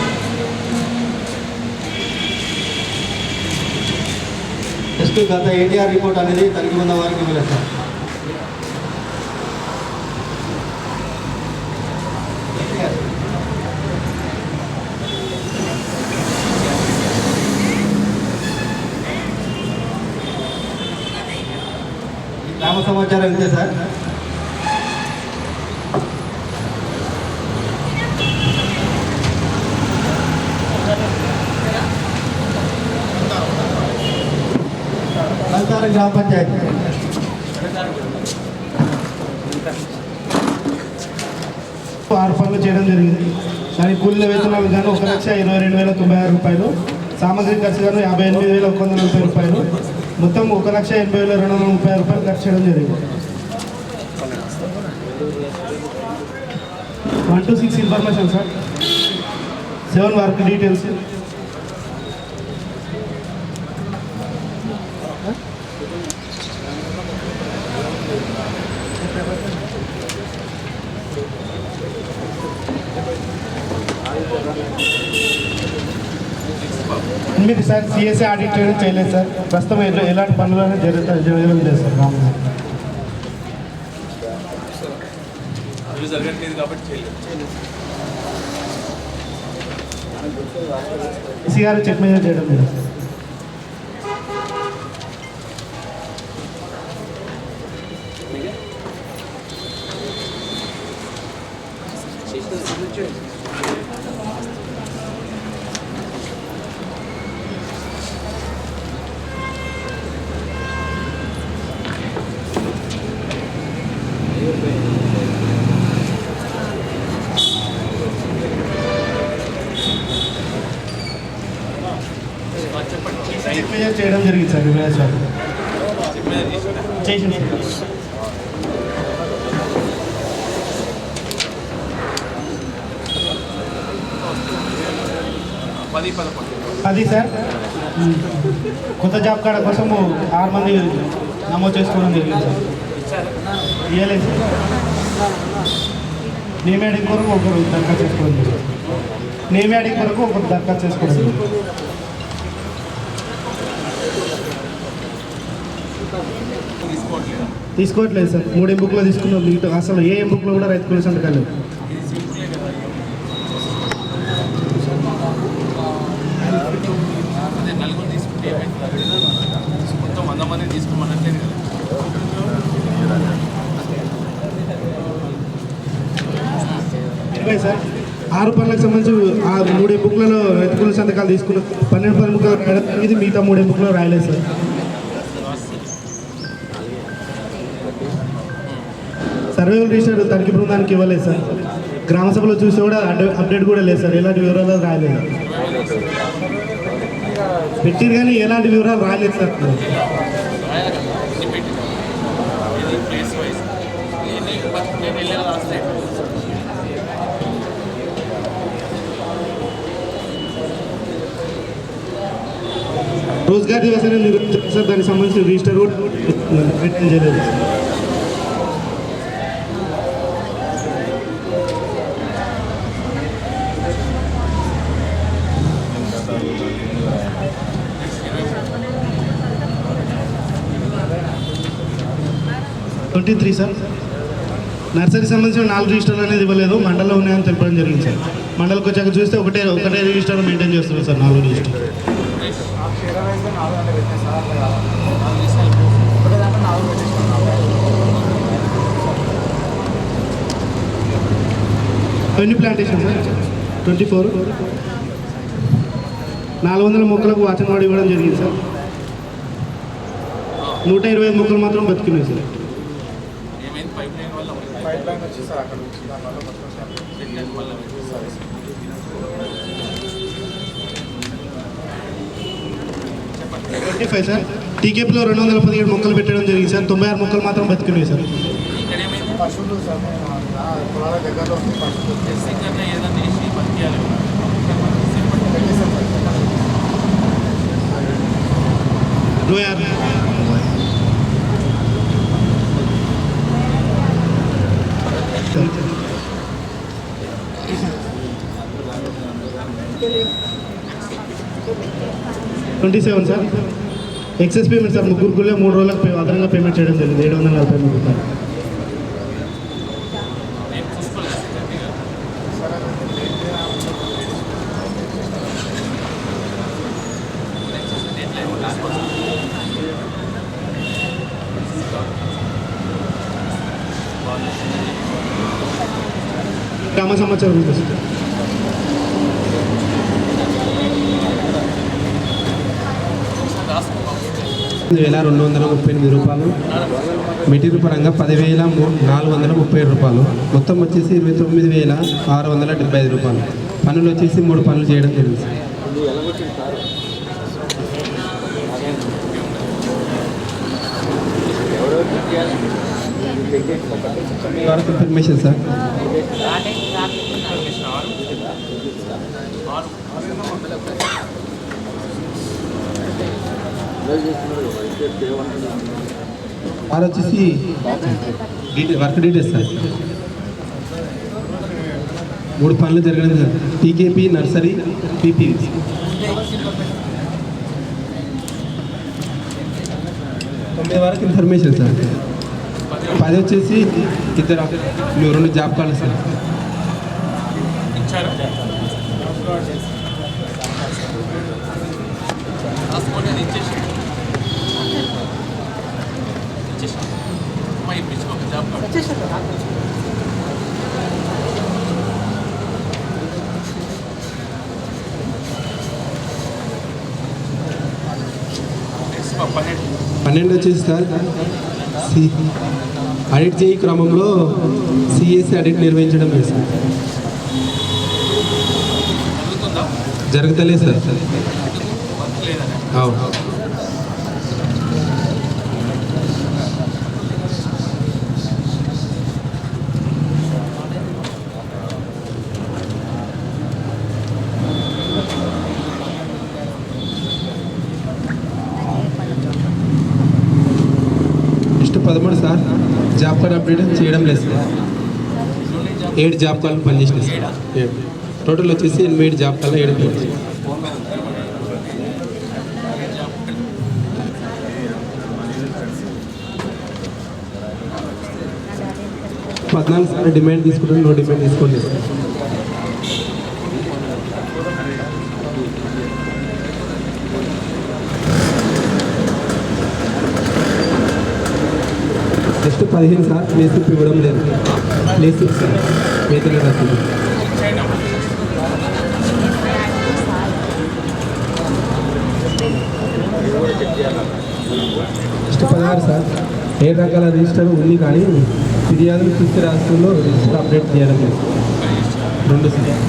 నెక్స్ట్ గత ఏటీఆర్ రిపోర్ట్ అనేది తనిఖీ ఉన్న వారికి ఇవ్వలేదు సార్. గ్రామ సమాచారం ఇదే సార్. లంకారం గ్రామ పంచాయతీ ఆరు పనులు చేయడం జరిగింది. దాని కూలీల వేతనాలు గాను 1,22,096 రూపాయలు, సామగ్రి ఖర్చు గాను 58,140 రూపాయలు, మొత్తం 1,80,230 రూపాయలు ఖర్చు చేయడం జరిగింది. 1 to 6 information sir. 7 work details. మీరు సార్ సిఎస్ఏ ఆడిట్ చేయలేదు సార్. ప్రస్తుతం ఎలాంటి పనులు జరగడం లేదు సార్. జరగట్లేదు కాబట్టి చేయలేదు. ఈసీ గారు చెక్ మీద చేయడం లేదు సార్. చెక్ మీద చేయడం జరిగింది సార్. వివేక్ సార్ చేసింది సార్. అది సార్ కొత్త జాబ్ కార్డు కోసం 6 మంది నమోదు చేసుకోవడం జరిగింది సార్. ఇవ్వలేదు సార్. నేమ్ యాడింగ్ కొరకు ఒకరు దరఖాస్తు చేసుకోవడం జరిగింది. నేమ్ యాడింగ్ కొరకు ఒకరు దరఖాస్తు చేసుకోవడం జరిగింది. తీసుకోవట్లేదు సార్. 3 ఎంబుక్లో తీసుకున్నాం. మిగతా అసలు ఏ ఎంబుక్లో కూడా రైతు కూలీ సంతకాలు లేవు. అదే నలుగురు తీసుకుంటే మొత్తం 100 మంది తీసుకోమన్నట్లేదు కదా. సార్ 6 పనులకు సంబంధించి 3 ఎంబుక్లలో రైతు కూలీ సంతకాలు తీసుకున్నాం. 12 ఎంబుక్లో రాయడం ఇది మిగతా 3 ఎంబుక్లో రాయలేదు సార్. సర్వేవల్ రిజిస్టర్ తనిఖీ బృందానికి ఇవ్వలేదు సార్. గ్రామ సభలో చూసి కూడా అప్డేట్ కూడా లేదు సార్. ఎలాంటి వివరాలు రాయలేదు. పెట్టిరు కానీ ఎలాంటి వివరాలు రాలేదు సార్. ప్లేస్ వైజ్ నేను వెళ్ళిన లాస్ట్ టైం రోజ్గార్ దివస్ అనేది నిర్వహించారు సార్. దానికి సంబంధించిన రిజిస్టర్ కూడా మెయింటైన్ చేయలేదు సార్. సార్ నర్సరీ సంబంధించిన 4 రిజిస్టర్లు అనేది ఇవ్వలేదు. మండలంలో ఉన్నాయని తెలపడం జరిగింది సార్. మండలికి వచ్చాక చూస్తే ఒకటే రిజిస్టర్ మెయింటైన్ చేస్తున్నారు సార్. 4 రిజిస్టర్. ఎన్ని ప్లాంటేషన్ సార్? 24. 400 మొక్కలకు వాచనవాడు ఇవ్వడం జరిగింది సార్. 125 మొక్కలు మాత్రం బతికినాయి సార్. ఏమైంది పైప్ లైన్ వల్ల వచ్చి సార్ అక్కడ నుంచి దానివల్ల మొత్తం సెట్ లైన్ వల్ల 25 సార్. టీకేపీలో 217 మొక్కలు పెట్టడం జరిగింది సార్. 96 మొక్కలు మాత్రం బతికినాయి సార్. ఇక్కడ ఏమైంది పశువులు సార్ పొలాల దగ్గరలో ఉంది పశువులు టెస్టింగ్ అన్న ఏదన్నా వేసి బతికేయాలి. పెట్టేసాం sir. 27 sir. Excess payment sir ముగ్గురుకులే 3 రోజులకు అదనంగా పేమెంట్ చేయడం జరిగింది 743 రూపాయలు. నేను చూసుకోలేదు గ్రామ సమాచారం ఉంది సార్. రూపాయలు, మెటీరియల్ పరంగా 10,437 రూపాయలు, మొత్తం వచ్చేసి 29,675 రూపాయలు. పనులు వచ్చేసి 3 పనులు చేయడం జరిగింది సార్. Information sir. ఆర్ వచ్చేసి వర్క్ డీటెయిల్స్ సార్. 3 పనులు జరగడం సార్. TKP nursery PP. వరకు ఇన్ఫర్మేషన్ సార్. 10 వచ్చేసి 2 జాబ్ కార్డు సార్. ఇచ్చారు రాసుకోండి, అది ఇచ్చేసి అమ్మా ఇప్పించుకోక జాబ్ కార్డు. నెక్స్ట్ 12 వచ్చేసి సార్ ఆడిట్ చేయి క్రమంలో సిఎస్సి ఆడిట్ నిర్వహించడం లేదు సార్. జరుగుతుందా? జరుగుతలేదు సార్. వర్క్ లేదని అవును. Next 13 sir job card update చేయడం లేదు సార్. 7 జాబ్ కార్డులు పనిచేసినాయి సార్. 7 టోటల్ వచ్చేసి 8 జాబ్ కార్డులు 7 పనిచేసినాయి. 14 సార్ డిమాండ్ తీసుకుంటాను, నో డిమాండ్ తీసుకోండి సార్. నెక్స్ట్ 15 సార్ ప్లేస్లిప్ ఇవ్వడం లేదు. ప్లేస్లిప్ సార్ వేతన రసీదు. నెక్స్ట్ 16 సార్ 7 రకాల రిజిస్టర్ ఉంది కానీ ఫిర్యాదులు చూస్తే రాష్ట్రంలో రిజిస్టర్ అప్డేట్ చేయడం లేదు. 2 సార్.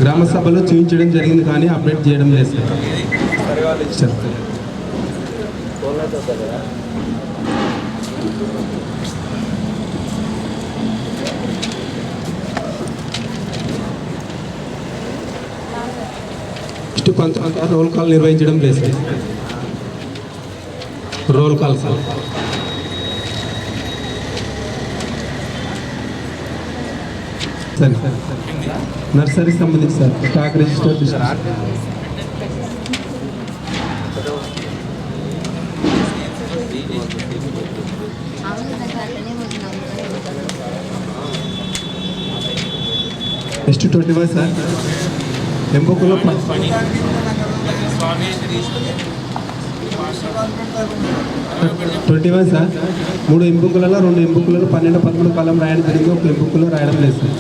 గ్రామ సభలో చూపించడం జరిగింది కానీ అప్డేట్ చేయడం లేదు సార్. నెక్స్ట్ కొంత రోల్ కాల్ నిర్వహించడం లేదు సార్. Roll call sir. సరే నర్సరీకి సంబంధించి sir stock register next 21 sir ఎంబోకులో స్వామి 21 సార్ 3 ఎంబుకులలో 2 ఎంబుకులలో 12, 13 కాలం రాయడం జరిగింది. 1 ఎంబుకులో రాయడం లేదు సార్.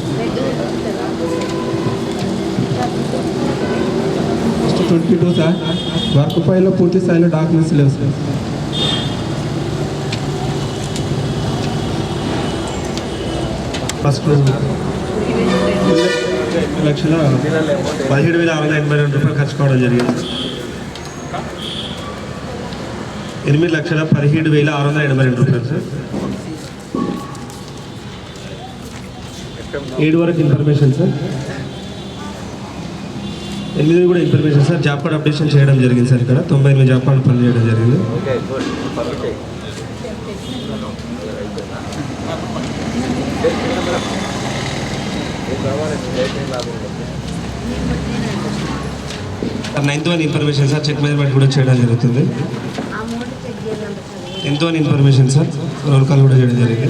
నెక్స్ట్ 22 సార్ వర్క్ ఫైల్లో పూర్తి స్థాయిలో డాక్యుమెంట్స్ లేవు సార్. ఫస్ట్ 8,17,682 రూపాయలు ఖర్చు కావడం జరిగింది. 8,17,682 రూపాయలు సార్. 7 వరకు ఇన్ఫర్మేషన్ సార్. 8 కూడా information sir. Job card updation చేయడం జరిగింది సార్. ఇక్కడ 98 జాబ్ కార్డు పని చేయడం జరిగింది. Ninth one information sir check measurement కూడా చేయడం జరుగుతుంది. అమౌంట్ చెక్ చేయాలంట sir. 10th one information sir roll call కూడా చేయడం జరిగింది.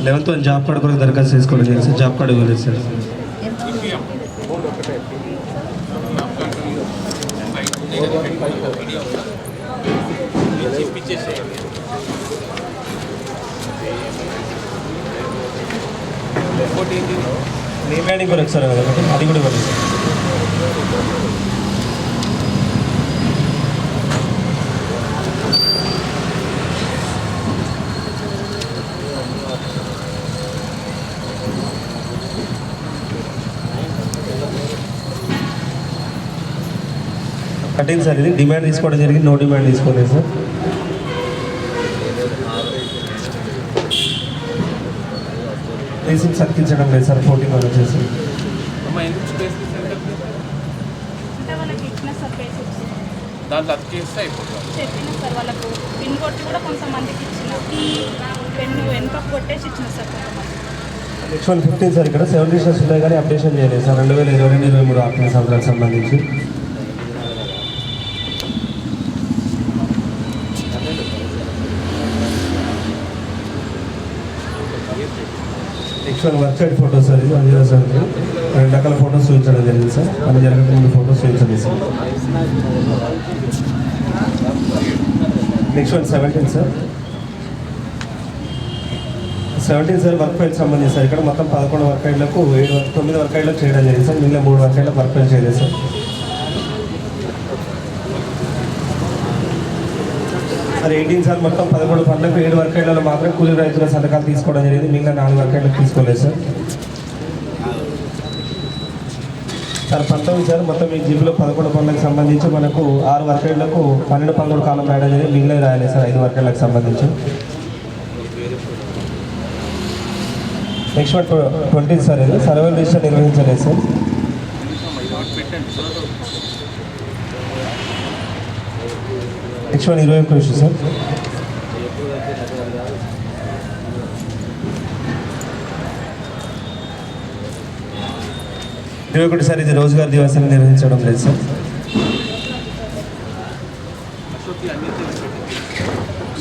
11th వన్ జాబ్ కార్డు కూడా దరఖాస్తు చేసుకోవడం జరిగింది సార్. జాబ్ కార్డు ఇవ్వలేదు సార్. రిమైనింగ్ కూడా సార్ అది కూడా ఇవ్వలేదు సార్. కట్టింది సార్. ఇది డిమాండ్ తీసుకోవడం జరిగింది, నో డిమాండ్ తీసుకోలేదు సార్. రీసింగ్స్ అతికించడం లేదు సార్. 14 వన్ వచ్చేసి అంటే వాళ్ళకి ఇచ్చిన సార్ బేసిక్స్ దాంట్లో అతికేస్తే అయిపోతుంది. చెప్పిన సార్ వాళ్ళకు పిన్ కొట్టి కూడా కొంతమందికి ఇచ్చిన పెన్ను వెనుక కొట్టేసి ఇచ్చిన సార్ కొంతమంది. Next one 15 sir. ఇక్కడ 7 రిజిస్టర్స్ ఉన్నాయి కానీ అప్డేషన్ చేయలేదు సార్. 2022-23 ఆర్థిక సంవత్సరానికి సంబంధించి. Next one work side photos sir. ఇది 107 2 రకాల ఫోటోస్ చూపించడం జరిగింది సార్. పని జరగక ముందు ఫోటోస్ చూపించండి sir. Next one 17 sir. 17 sir work file సంబంధించి సార్. ఇక్కడ మొత్తం 11 వర్క్ ఫైళ్లకు 9 వర్క్ ఫైళ్లకు చేయడం జరిగింది సార్. మిగిలిన 3 వర్క్ ఫైళ్లకు వర్క్ ఫైల్ చేయలేదు సార్. సార్ 18 సార్ మొత్తం 11 పనులకు 7 వర్క్ ఫైళ్లలో మాత్రం కూలీ రైతుల సంతకాలు తీసుకోవడం జరిగింది. మిగిలిన 4 వర్క్ ఫైళ్లకు తీసుకోలేదు సార్. సార్ 19 సార్ మొత్తం ఈ జీబీలో 11 పనులకు సంబంధించి మనకు 6 వర్క్ ఫైళ్లకు 12 పనులు కాలం రాయడం జరిగింది. మిగిలిన రాయలేదు సార్ 5 వర్క్ ఫైళ్లకు సంబంధించి. Next one 20 sir. ఇది సర్వే రిజిస్టర్ నిర్వహించలేదు sir. Next one 21 issue sir. ఒకటి సార్. ఇది రోజుగారు దివాసాన్ని నిర్వహించడం లేదు సార్.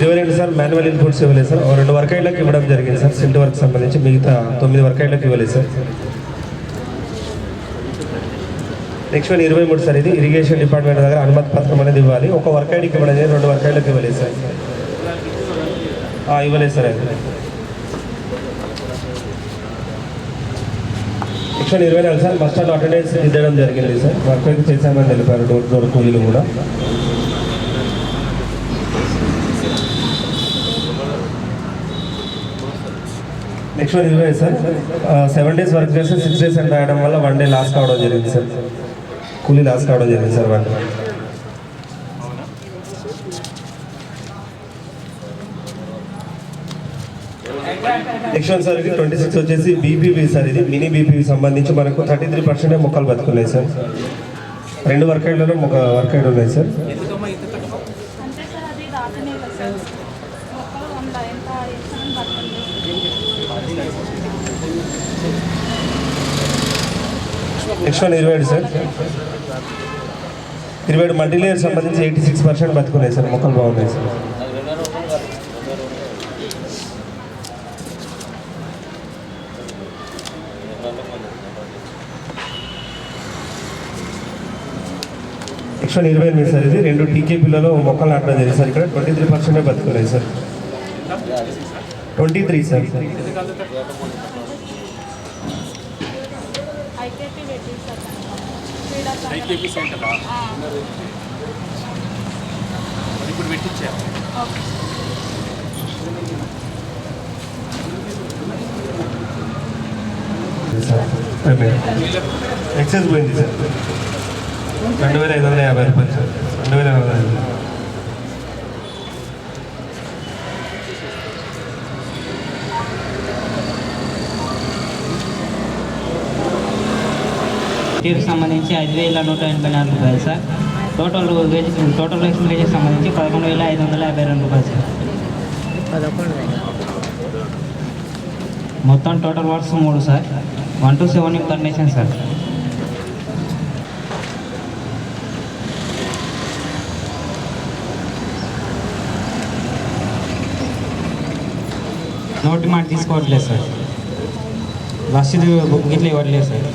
22 సార్ మాన్యువల్ ఇన్పుట్స్ ఇవ్వలేదు సార్. 2 వర్క్ ఐడ్లకు ఇవ్వడం జరిగింది సార్. సిల్ట్ వర్క్ సంబంధించి మిగతా 9 వర్క్ ఐడ్లకు ఇవ్వలేదు సార్. Next one 23 sir. ఇది ఇరిగేషన్ డిపార్ట్మెంట్ దగ్గర అనుమతి పత్రం అనేది ఇవ్వాలి. 1 వర్క్ ఐడికి ఇవ్వడం జరిగింది. 2 వర్క్ ఐడ్లకు ఇవ్వలేదు సార్. ఇవ్వలేదు సార్. అది next one 24 sir. Bus stand attendance ఇద్దడం జరిగింది సార్. వర్క్ అయితే చేశామని తెలిపారు. డోర్ డోర్ కూలీలు కూడా. Next one 25 sir. 7 days work చేస్తే 6 డేస్ అని రాయడం వల్ల 1 డే లాస్ కావడం జరిగింది సార్. కూలీ లాస్ కావడం జరిగింది sir 1 day. Next one sir. ఇది 26 వచ్చేసి బీపీవీ సార్. ఇది మినీ బీపీవీ సంబంధించి మనకు 33% మొక్కలు బతుకున్నాయి సార్. 2 వర్క్ ఐడ్లలో ఒక వర్క్ ఐడ్ ఉన్నాయి సార్. అంతే సార్ అది రాతనే కదా సార్ మొక్కలు వంద ఎంత ఇస్తానని బతకండి. Next one 27 sir. 27 multi layer సంబంధించి 86% బతుకున్నాయి సార్. మొక్కలు బాగున్నాయి సార్. Next one 28 sir. ఇది 2 టీకేపీలలో మొక్కలు నాటడం జరిగింది సార్. ఇక్కడ 23% బతుకున్నాయి సార్. 23 సార్. ఐకేపీ పెట్టి సార్ ఐకేపీ సెంటరా ఇప్పుడు పెట్టించా. ఓకే ఎక్సైజ్ పోయింది సార్. 2550 రూపాయలు సార్. 2550. టీకి సంబంధించి 5184 రూపాయలు సార్. టోటల్ ఎక్స్పెండిచర్ సంబంధించి 11,552 రూపాయలు సార్. మొత్తం టోటల్ వర్క్స్ 3 సార్. 1 to 7 ఇంటర్నేషన్ సార్. నోటి మాట తీసుకోవట్లేదు సార్. రసీదు బుక్ గిట్ల ఇవ్వట్లేదు sir.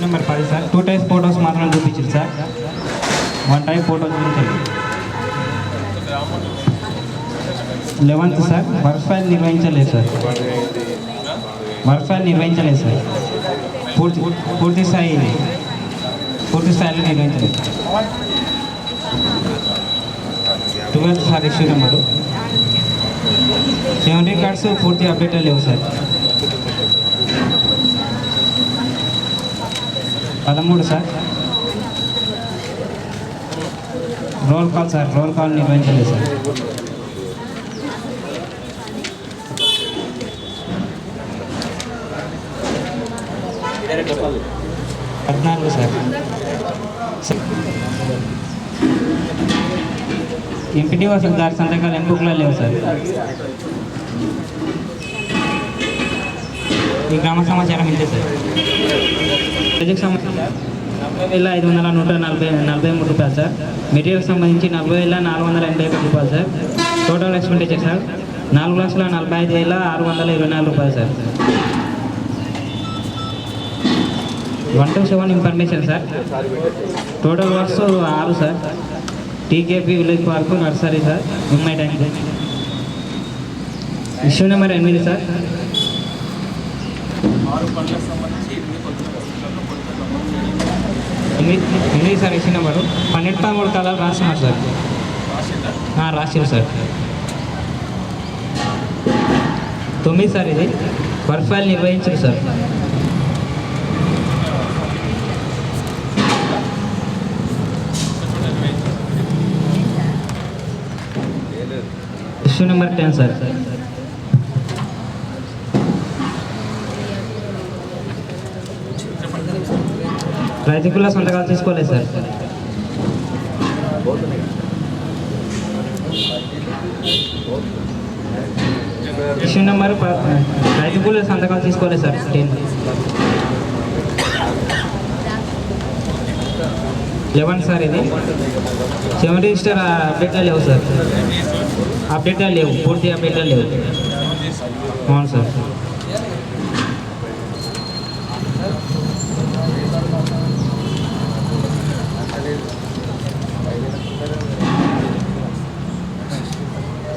Number 10 sir. 2 types photos మాత్రం చూపించారు సార్. 1 టైప్ ఫోటో చూపించారు. 11th sir. వర్క్ ఫైల్ నిర్వహించలేదు సార్. సార్. పూర్తి స్థాయిలో నిర్వహించలేదు. 12th sir issue number. 7 records పూర్తి అప్డేట్ లేవు sir. 13 sir. Roll call sir. Roll call నిర్వహించలేదు సార్. 14 సార్. ఎంపీటీ దారి సంతకాలు ఎంపుకులో లేవు సార్. ఈ గ్రామ సమాచారం ఇంతే సార్. ప్రాజెక్ట్ సంబంధించి 40,543 రూపాయలు సార్. మెటీరియల్ సంబంధించి 40,481 రూపాయలు సార్. టోటల్ ఎక్స్పెండిచర్ సార్ 4,45,624 రూపాయలు sir. 1 to 7 information sir. Total works 6 sir. TKP village park nursery sir. MI tank. Issue number 8 sir. 6 పనులకు సంబంధించి 8 కొత్త సార్. ఇష్యూ నెంబరు 12-13 కాలాలు రాస్తున్నారు సార్. రాసింది సార్. 9 సార్. ఇది వర్క్ ఫైల్ నిర్వహించారు సార్. Issue number 10 sir. రైతుకుల సంతకాలు తీసుకోలేదు సార్. ఇష్యూ నెంబర్ రైతుకుల సంతకాలు తీసుకోలేదు సార్. 11 సార్. ఇది 7 రిజిస్టర్ అప్డేట్గా లేవు సార్. పూర్తి అప్డేట్గా లేవు. అవును సార్.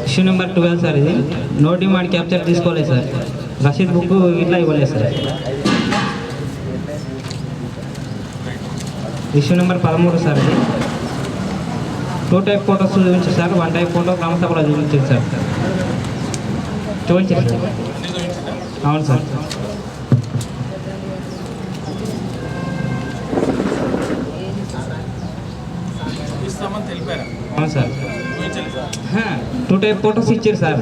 Issue number 12 sir. ఇది నో డిమాండ్ క్యాప్చర్ తీసుకోలేదు సార్. రసీద్ బుక్ ఇట్లా ఇవ్వలేదు సార్. Issue number 13 sir. ఇది 2 టైప్ ఫోటోస్ చూపించారు సార్. 1 టైప్ ఫోటో గ్రామ సభలో చూపించారు సార్. చూపించారు సార్. అవును సార్. ఇస్తామని తెలిపారా? అవును సార్. 2 టైప్ ఫోటోస్ ఇచ్చారు సార్.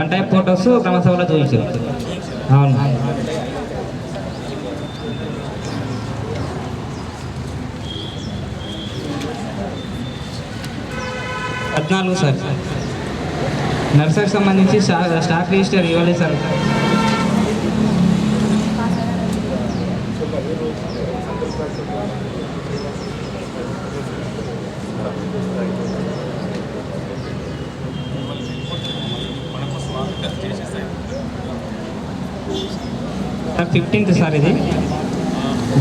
1 టైప్ ఫోటోస్ గ్రామ సభలో చూపించారు. అవును. 14 సార్. నర్సరీకి సంబంధించి స్టాక్ రిజిస్టర్ ఇవ్వలేదు సార్. Sir 15th sir. ఇది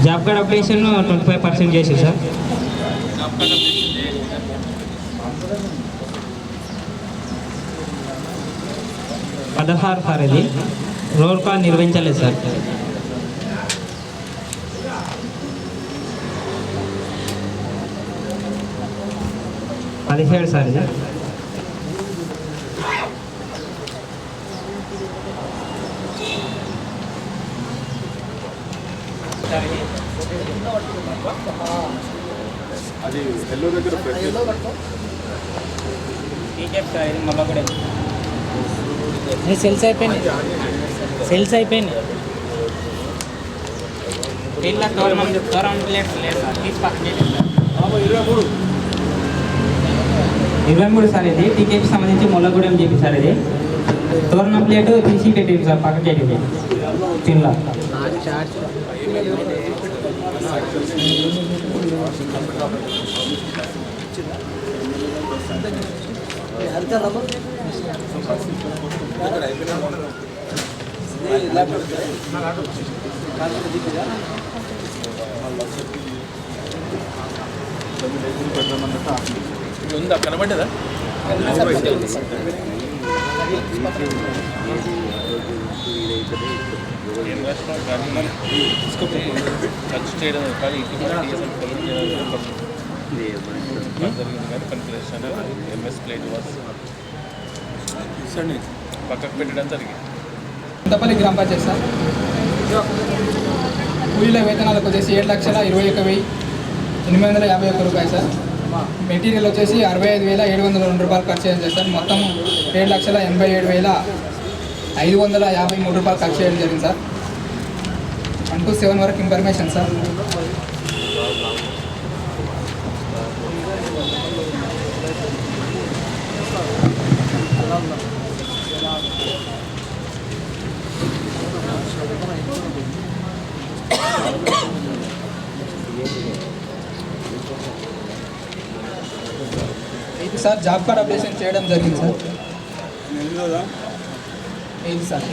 జాబ్ కార్డ్ అప్లికేషన్ 25% చేసి సార్. 16 సార్. ఇది రోల్ కాల్ నిర్వహించలేదు సార్. 17 సార్. ఇది అది ఎల్లో దగ్గర సెల్స్ అయిపోయినాయి. వీళ్ళ గవర్నమెంట్ లేదు సార్ తీసి పక్కన చేయండి సార్. 23 సార్ ఇది టీకేకి సంబంధించి మొల్లగూడెం చెప్పి సార్ ఇది తోరణం ప్లేట్ తీసి పెట్టింది సార్ పక్కన చేయండి తిన్నా ఉందా కనబడ్డదా ఏం రాసినా కానీ ఖర్చు చేయడం కానీ జరిగింది కానీ కన్ఫ్యూషన్ ఎంఎస్ ప్లేట్ వాస్ పక్కకు పెట్టడం జరిగింది. చింతపల్లి గ్రామ పంచాయతీ సార్ కూలీల వేతనాలకు వచ్చేసి 7,61,851 రూపాయలు సార్. మెటీరియల్ వచ్చేసి 65,702 రూపాయలు ఖర్చు చేయడం చేస్తారు. మొత్తం 7,87,553 రూపాయలు ఖర్చు చేయడం జరిగింది సార్. 1 to 7 వరకు ఇన్ఫర్మేషన్ సార్. ఇది సార్ జాబ్ కార్డ్ అప్డేషన్ చేయడం జరిగింది సార్. ఇది సార్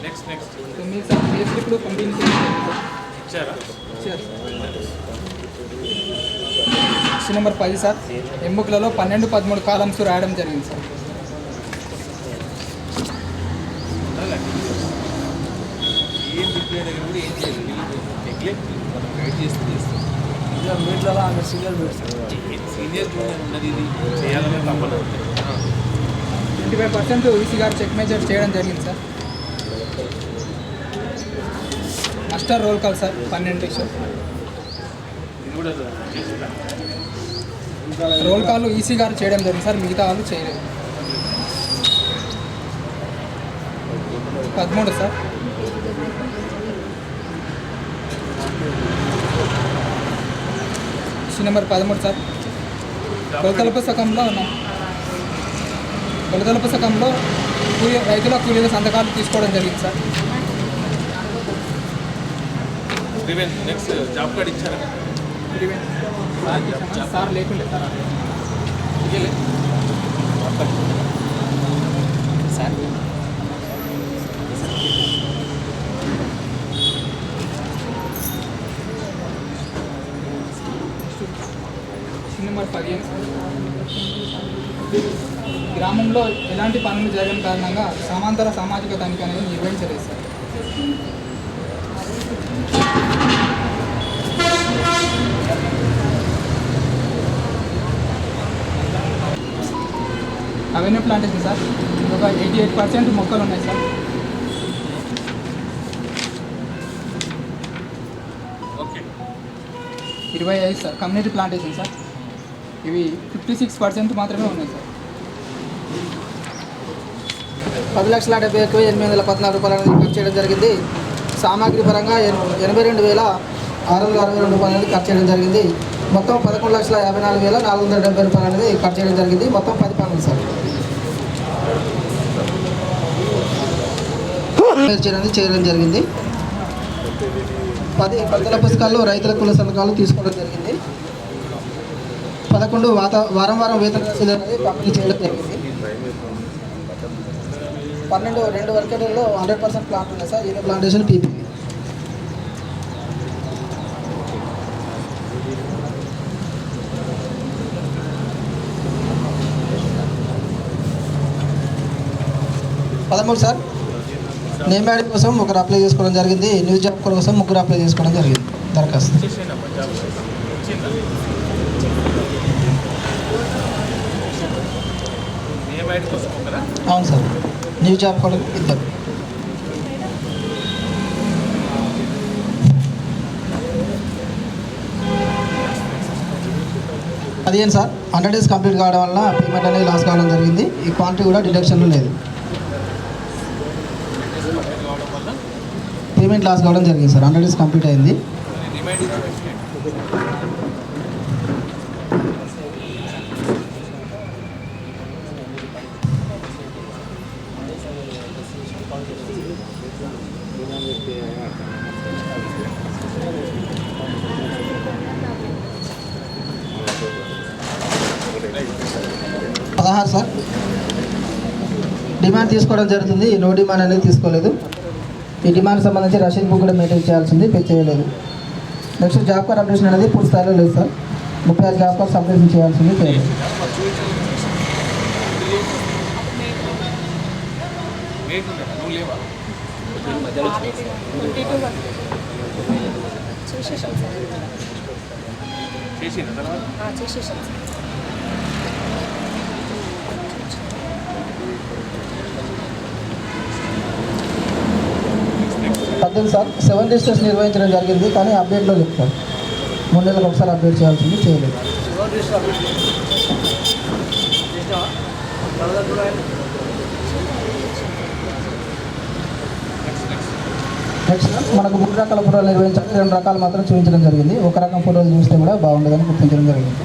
నెక్స్ట్ మీరు సార్ కేసు ఇప్పుడు పంపిణీ ఇచ్చారా? క్వశ్చన్ నెంబర్ 10 సార్ ఎంబుక్లలో 12, 13 కాలమ్స్ రాయడం జరిగింది సార్. ఏం డిగ్రీ దగ్గర కూడా ఏం చేయాలి నెగ్లెక్ట్ మనం గైడ్ చేస్తే చేస్తాం. సీనియర్ జూనియర్ ఉన్నది ఇది చేయాలనే తప్పదు. 25% ఈసీ గారు చెక్ మేజర్ చేయడం జరిగింది sir. Master role call sir 12 ఇది కూడా చేసిందా? రోల్ కాల్ ఈసీ గారు చేయడం జరిగింది సార్, మిగతా వాళ్ళు చేయలేదు. 13 సార్ క్వశ్చన్ నెంబర్ 13 సార్ కొలతల పుస్తకంలో రైతుల కూలీల సంతకాలు తీసుకోవడం జరిగింది సార్. నెక్స్ట్ జాబ్ కార్డ్ ఇచ్చారా? సార్ లేకుండే సార్ నెంబర్ 15 గ్రామంలో ఎలాంటి పనులు జరగని కారణంగా సమాంతర సామాజిక తనిఖీ అనేది నిర్వహించలేదు సార్. అవెన్యూ ప్లాంటేషన్ సార్ ఒక 88% మొక్కలు ఉన్నాయి sir. Okay 25 sir community plantation sir ఇవి 56% మాత్రమే ఉన్నాయి సార్. 10,71,814 రూపాయలు అనేది ఖర్చు చేయడం జరిగింది. సామాగ్రి పరంగా 82,662 రూపాయలు అనేది ఖర్చు చేయడం జరిగింది. మొత్తం 11,54,470 రూపాయలు అనేది ఖర్చు చేయడం జరిగింది. మొత్తం 10 పనులు సార్ చేయడం జరిగింది. 10 కొలతల పుస్తకాల్లో రైతుల కుల సంతకాలు తీసుకోవడం జరిగింది. 11 వారం వేతన రసీదు అనేది పంపిణీ చేయడం జరిగింది. 12 2 వర్కెట్లో 100% ప్లాంట్ ఉన్నాయి సార్. ఇది ప్లాంటేషన్ పీపీ. పదమూడు సార్ నేమ్ యాడ్ కోసం ఒకరు అప్లై చేసుకోవడం జరిగింది. న్యూస్ జాబ్ కోసం 3 అప్లై చేసుకోవడం జరిగింది దరఖాస్తు. అవును సార్ న్యూస్ జాబ్ కూడా 2. 15 సార్. 100 డేస్ కంప్లీట్ కావడం వల్ల పేమెంట్ అనేది లాస్ కావడం జరిగింది. ఈ క్వాంటిటీ కూడా డిడక్షన్లో లేదు. పేమెంట్ లాస్ కావడం జరిగింది సార్. 100 డేస్ కంప్లీట్ అయింది. సార్ డిమాండ్ తీసుకోవడం జరుగుతుంది. నో డిమాండ్ అనేది తీసుకోలేదు. ఈ డిమాండ్ సంబంధించి రసీద్ బుక్ కూడా మెయింటైన్ చేయాల్సింది, పే చేయలేదు. నెక్స్ట్ జాబ్ కార్డ్ అప్డేషన్ అనేది పూర్తి స్థాయిలో లేదు సార్. 36 జాబ్ కార్డ్స్ అప్డేషన్ చేయాల్సింది, చేయలేదు. సార్ 7 రిజిస్టర్స్ నిర్వహించడం జరిగింది, కానీ అప్డేట్లో లేదు సార్. 3 నెలలకు ఒకసారి అప్డేట్ చేయాల్సింది, చేయలేదు. నెక్స్ట్ మనకు 3 రకాల ఫోటోలు నిర్వహించాలి. 2 రకాలు మాత్రం చూపించడం జరిగింది. ఒక రకం ఫోటోలు చూస్తే కూడా బాగుండదని గుర్తించడం జరిగింది.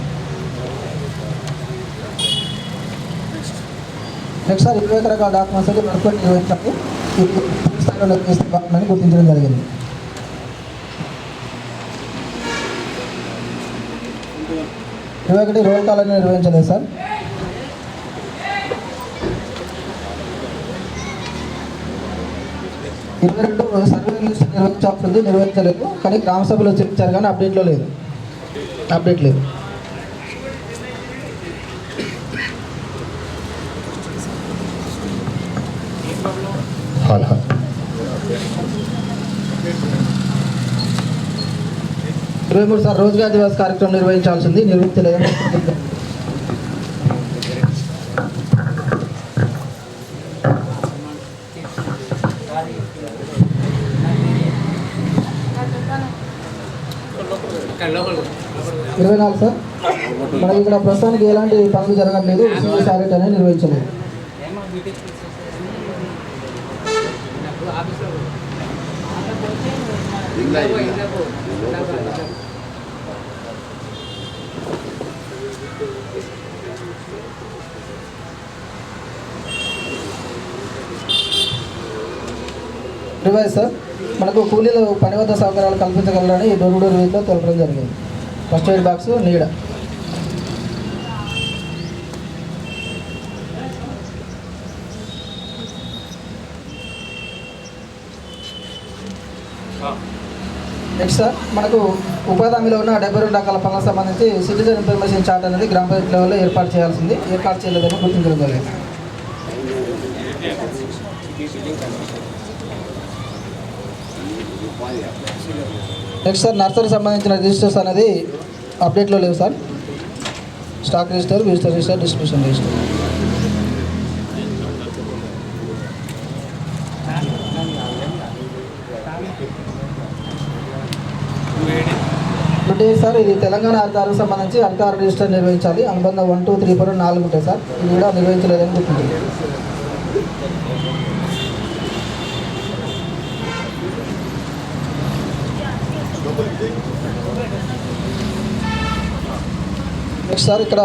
నెక్స్ట్ సార్ 21 రకాల డాక్యుమెంట్స్ అయితే వర్క్ నిర్వహించాలి. పూర్తి స్థాయిలో నిర్వహిస్తే బాగుందని గుర్తించడం జరిగింది. రోల్ కాల్ నిర్వహించలేదు సార్. 22 సర్వే లిస్ట్ నిర్వహించాల్సింది, నిర్వహించలేదు. కానీ గ్రామ సభలో చూపించారు, కానీ అప్డేట్లో లేదు. అప్డేట్ లేదు. ఇరవై 23 సార్ రోజ్గార్ దివస్ కార్యక్రమం నిర్వహించాల్సింది, నిర్వహించలేదని. ఇరవై 24 సార్ మనకి ఇక్కడ ప్రస్తుతానికి ఎలాంటి పనులు జరగట్లేదు. సాలెట్ అనేది నిర్వహించలేదు. రివైజ్ సార్ మనకు కూలీలు పని వద్ద సౌకర్యాలు కల్పించగలరని డోర్ టు డోర్ విజిట్లో తెలపడం జరిగింది. ఫస్ట్ ఎయిడ్ బాక్స్, నీడ. నెక్స్ట్ సార్ మనకు ఉపాధి హామీలో ఉన్న 72 రకాల పనులకు సంబంధించి సిటిజన్ ఇన్ఫర్మేషన్ చార్ట్ అనేది గ్రామ పంచాయతీ లెవెల్లో ఏర్పాటు చేయాల్సింది, ఏర్పాటు చేయలేదని గుర్తించడం జరిగింది. నెక్స్ట్ సార్ నర్సరీ సంబంధించిన రిజిస్టర్స్ అనేది అప్డేట్లో లేవు sir. Stock register, visitor register, distribution register. అంటే సార్ ఇది తెలంగాణ అధికారులకు సంబంధించి అధికార రిజిస్టర్ నిర్వహించాలి. అనుబంధ 1, 2, 3, 4, 4 ఉంటాయి సార్. ఇది కూడా నిర్వహించలేదని గుర్తుంది. నెక్స్ట్ సార్ ఇక్కడ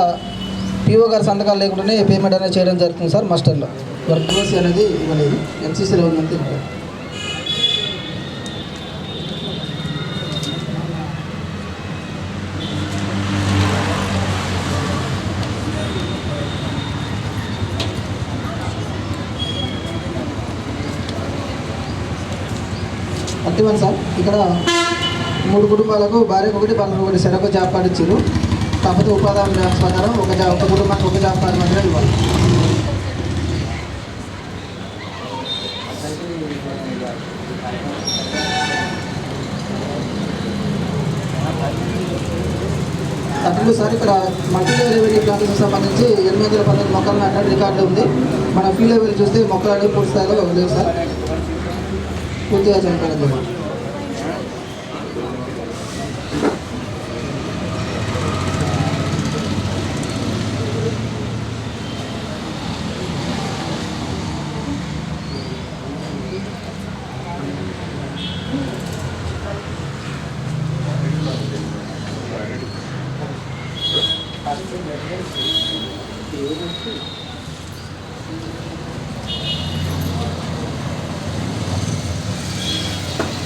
పిఓ గారి సంతకాలు లేకుండానే పేమెంట్ అనేది చేయడం జరుగుతుంది సార్. మాస్టర్లో వర్క్ ఓసీ అనేది ఇవ్వలేదు. ఎన్సీసీలో ఉందంటే అర్థమైంది సార్. ఇక్కడ 3 కుటుంబాలకు భార్యకు 1, భర్తకు 1 సెరకు జాబ్ కార్డు ఇచ్చారు. కాకపోతే ఉపాధి హామీ ర్యాంక్స్ ప్రకారం ఒక కుటుంబానికి 1 జాబ్ కార్డు మాత్రమే ఇవ్వాలి. అట్లు సార్ ఇక్కడ మల్టీ లెవెల్ ప్లాంటేషన్ సంబంధించి 819 మొక్కలు నాటిన రికార్డు ఉంది. మన ఫీ లెవెల్ చూస్తే మొక్కలు అనేవి పూర్తి స్థాయిలో లేవు సార్. పూర్తిగా చనిపోయింది.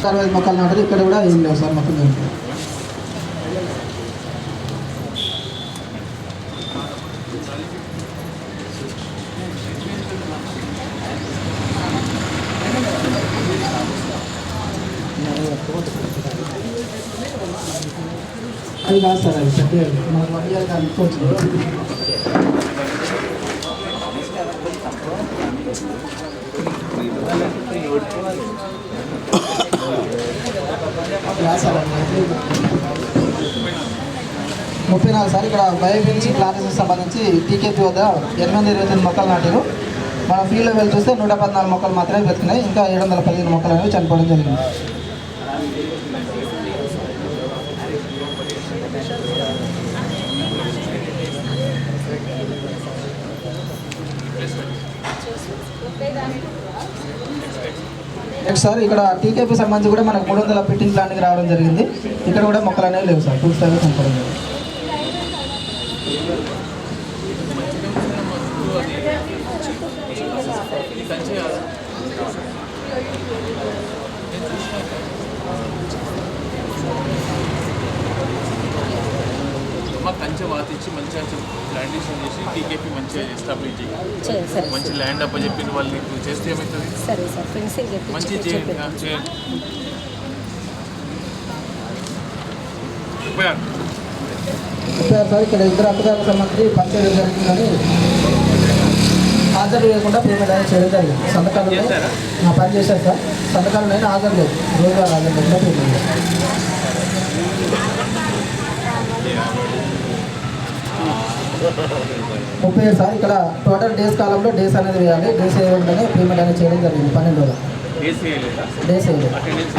అరవై మొక్కలు నాటారు. ఇక్కడ కూడా ఏం లేవు సార్ మొత్తం దీంట్లో. అది కాదు సార్, అది పెద్ద మనకు 1 year కానీ అనుకోవచ్చు. Sir 34 sir. ఇక్కడ బయోఫిజిక్స్ ప్లాంటేషన్ సంబంధించి టీకేపీ వద్ద 829 మొక్కలు నాటారు. మనం ఫీల్డ్లో వెళ్ళి చూస్తే 114 మొక్కలు మాత్రమే బతికినాయి. ఇంకా 715 మొక్కలు అనేవి చనిపోవడం జరిగింది. నెక్స్ట్ సార్, ఇక్కడ టీకేపీ సంబంధించి కూడా మనకు 300 పిట్టింగ్ ప్లాంట్కి రావడం జరిగింది. ఇక్కడ కూడా మొక్కలు అనేవి లేవు సార్, పూర్తిగా చనిపోవడం జరిగింది. కంచె వాతిచ్చి మంచిగా ప్లాంటేషన్ చేసి టీకేపీ మంచిగా ఎస్టాబ్లిష్ చేయాలి. మంచి ల్యాండ్ అప్ప చెప్పిన వాళ్ళు నీకు చేస్తే ఏమవుతుంది? మంచిగా చేయండి. సార్ ఇక్కడ 2 అధికారులకు సంబంధించి పంచాయతీ జరుగుతుందని హాజరు లేకుండా పేమెంట్ అనేది చేయడం జరిగింది. సంతకాలు పని చేశారు సార్, సంతకాలు నేను హాజరు లేదు, రోజుగా హాజరు లేకుండా పేమెంట్. 37 సార్. ఇక్కడ టోటల్ డేస్ కాలంలో డేస్ అనేది వేయాలి. డేస్ వేయకుండానే పేమెంట్ అనేది చేయడం జరిగింది. 12 రోజులు డేస్ వేయలేదు.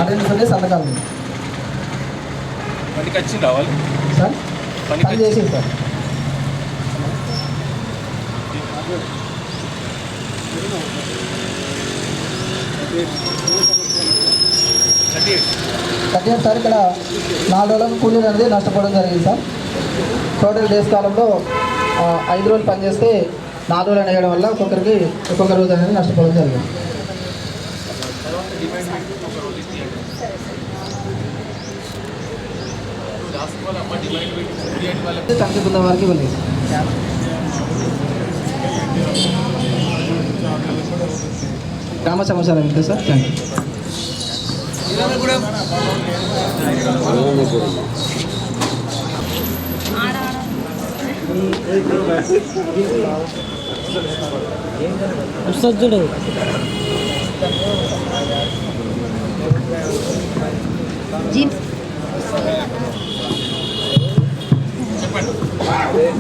అటెండెన్స్ అంటే సంతకాలు సార్ పని చేసి సార్. కట్టిన సార్ ఇక్కడ 4 రోజులకు కూలీలు అనేది నష్టపోవడం జరిగింది సార్. టోటల్ డేస్ కాలంలో 5 రోజులు పనిచేస్తే 4 రోజులు అనేయడం వల్ల ఒక్కొక్కరికి ఒక్కొక్క రోజు అనేది నష్టపోవడం జరిగింది. తనకి పొందే వారికి ఇవ్వలేదు. గ్రామ సమాచారం ఇంతే sir. Thank you.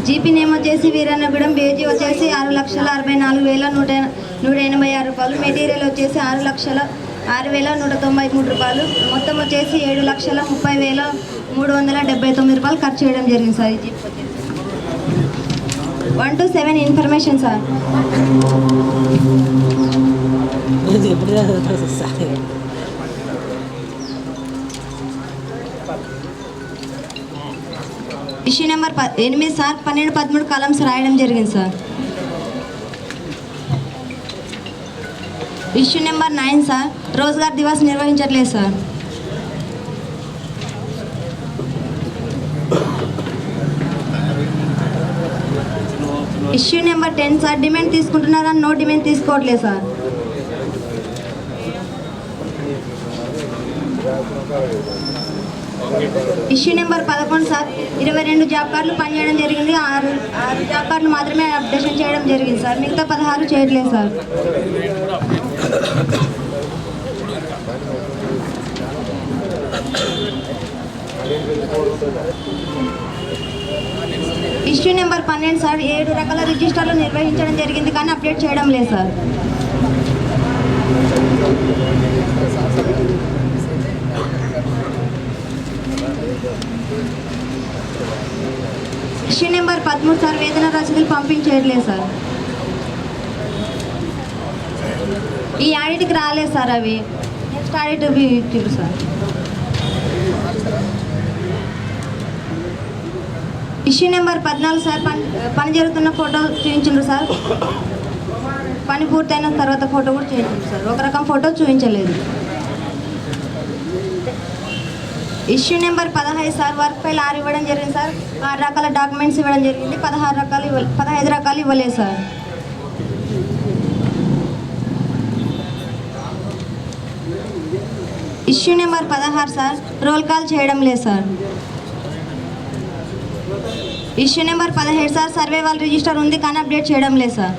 GP name వచ్చేసి వీరన్నగూడెం, బేజీ వచ్చేసి 6,64,186 రూపాయలు, మెటీరియల్ వచ్చేసి 6,06,193 రూపాయలు, మొత్తం వచ్చేసి 7,30,379 రూపాయలు ఖర్చు చేయడం జరిగింది సార్. ఈ జీప్ వచ్చేసి 1 to 7 information sir. Issue number 8 sir, 12-13 columns రాయడం జరిగింది sir. Issue number 9 sir, Rozgar Diwas నిర్వహించట్లేదు sir. Issue number 10 sir, demand తీసుకుంటున్నారని నో డిమాండ్ తీసుకోవట్లేదు sir. Issue number 11 sir, 22 job కార్డులు పనిచేయడం జరిగింది. 6 జాబ్ కార్డులు మాత్రమే అప్డేషన్ చేయడం జరిగింది సార్, మిగతా 16 చేయట్లేదు సార్. ఇష్యూ నెంబర్ 12 సార్, 7 రకాల రిజిస్టర్లు నిర్వహించడం జరిగింది కానీ అప్డేట్ చేయడం లేదు సార్. ఇష్యూ నెంబర్ 13 సార్, వేతన రసీదులు పంపించట్లేదు సార్. ఈ ఆడిట్కి రాలేదు సార్, అవి నెక్స్ట్ ఆడిట్ ఇచ్చారు సార్. ఇష్యూ నెంబర్ 14 సార్, పని జరుగుతున్న ఫోటో చూపించారు సార్. పని పూర్తయిన తర్వాత ఫోటో కూడా చేయించాం సార్. ఒక రకం ఫోటో చూపించలేదు. Issue number 15 sir, work file 6 ఇవ్వడం జరిగింది సార్. 6 రకాల డాక్యుమెంట్స్ ఇవ్వడం జరిగింది, 15 రకాలు ఇవ్వలేదు sir. Issue number 16 sir, roll call చేయడం లేదు sir. Issue number 17 sir, survey వాళ్ళ రిజిస్టర్ ఉంది కానీ అప్డేట్ చేయడం లేదు సార్.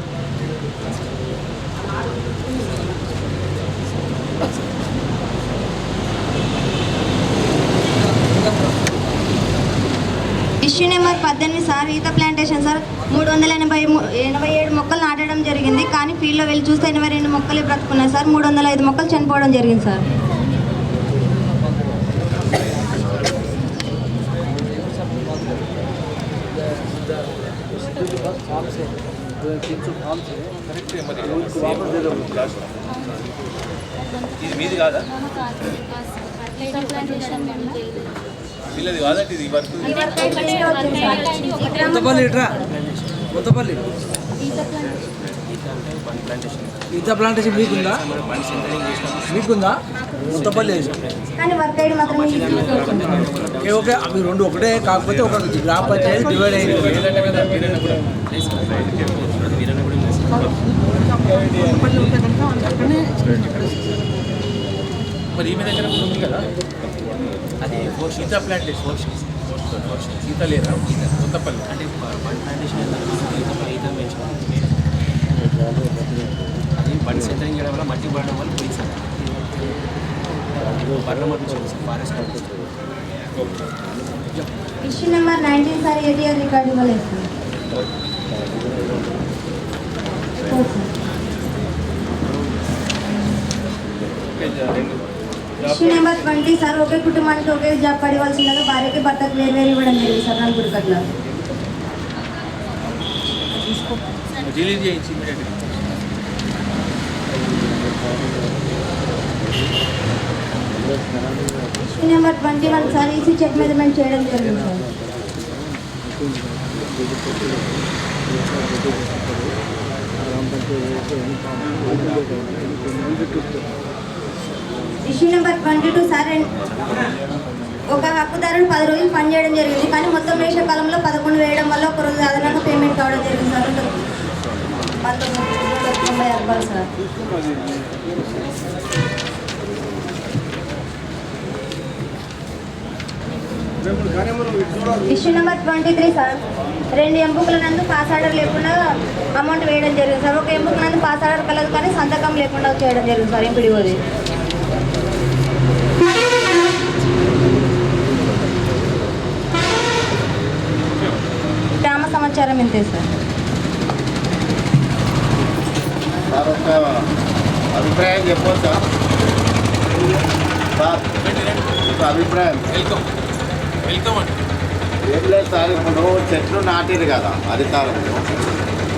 ఇష్యూ నెంబర్ 18 సార్, ఈత ప్లాంటేషన్ సార్. 387 మొక్కలు నాటడం జరిగింది కానీ ఫీల్డ్లో వెళ్ళి చూస్తే 82 మొక్కలు బ్రతుకున్నాయి సార్. 305 మొక్కలు చనిపోవడం జరిగింది సార్. ఇది మీది కాదా? వీళ్ళది కాదండి ఇది వర్క్. కొత్తపల్లి ఈత ప్లాంటేషన్ మీకుందా? కొత్తపల్లి కానీ వర్క్ అయ్యి మాత్రం ఓకే. అవి రెండు ఒకటే, కాకపోతే ఒక గ్రామ పంచాయతీ డివైడ్ అయింది. మరి ఈమె దగ్గర కూడా ఉంది కదా, అది సీతా ప్లాంటేషన్. సీత లేదా కొత్తపల్లి అంటే అది బండి సెంటరింగ్ చేయడం వల్ల మట్టి పడడం వల్ల పోయింది సార్. బర్రె మట్టి forest. Issue number 19 sir, ATR record ఇవ్వలేదు సార్. ఇష్యూ నెంబర్ 20 సార్, ఒకే కుటుంబానికి ఒకే జాబ్ పడివలసిందిగా భార్యకి భర్తకు వేరు ఇవ్వడం జరిగింది సార్. నలుగురు కట్ల డిలీట్ చేయించి ఇమీడియట్గా. Issue number 21 sir, EC check measurement చేయడం జరిగింది సార్. ఇష్యూ నెంబర్ 22 సార్, ఒక హక్కుదారుడు 10 రోజులు పనిచేయడం జరిగింది కానీ మొత్తం రేషన్ కాలంలో 11 వేయడం వల్ల ఒక రోజు అదనంగా పేమెంట్ కావడం జరిగింది సార్. 1990 రూపాయలు సార్. ఇష్యూ నెంబర్ 23 సార్, 2 ఎంబుకుల నందు పాస్ ఆర్డర్ లేకుండా అమౌంట్ వేయడం జరిగింది సార్. ఒక ఎంబుక్ నందు పాస్ ఆర్డర్ కలదు కానీ సంతకం లేకుండా చేయడం జరిగింది సార్. ఎంపీడీఓది గ్రామ సమాచారం ఇంతే సార్. ఒక అభిప్రాయం చెప్పొచ్చా సార్? ఒక అభిప్రాయం వెల్కమ్ అండి. ఏం లేదు సార్, ఇప్పుడు చెట్లు నాటిరు కదా అధికారంలో,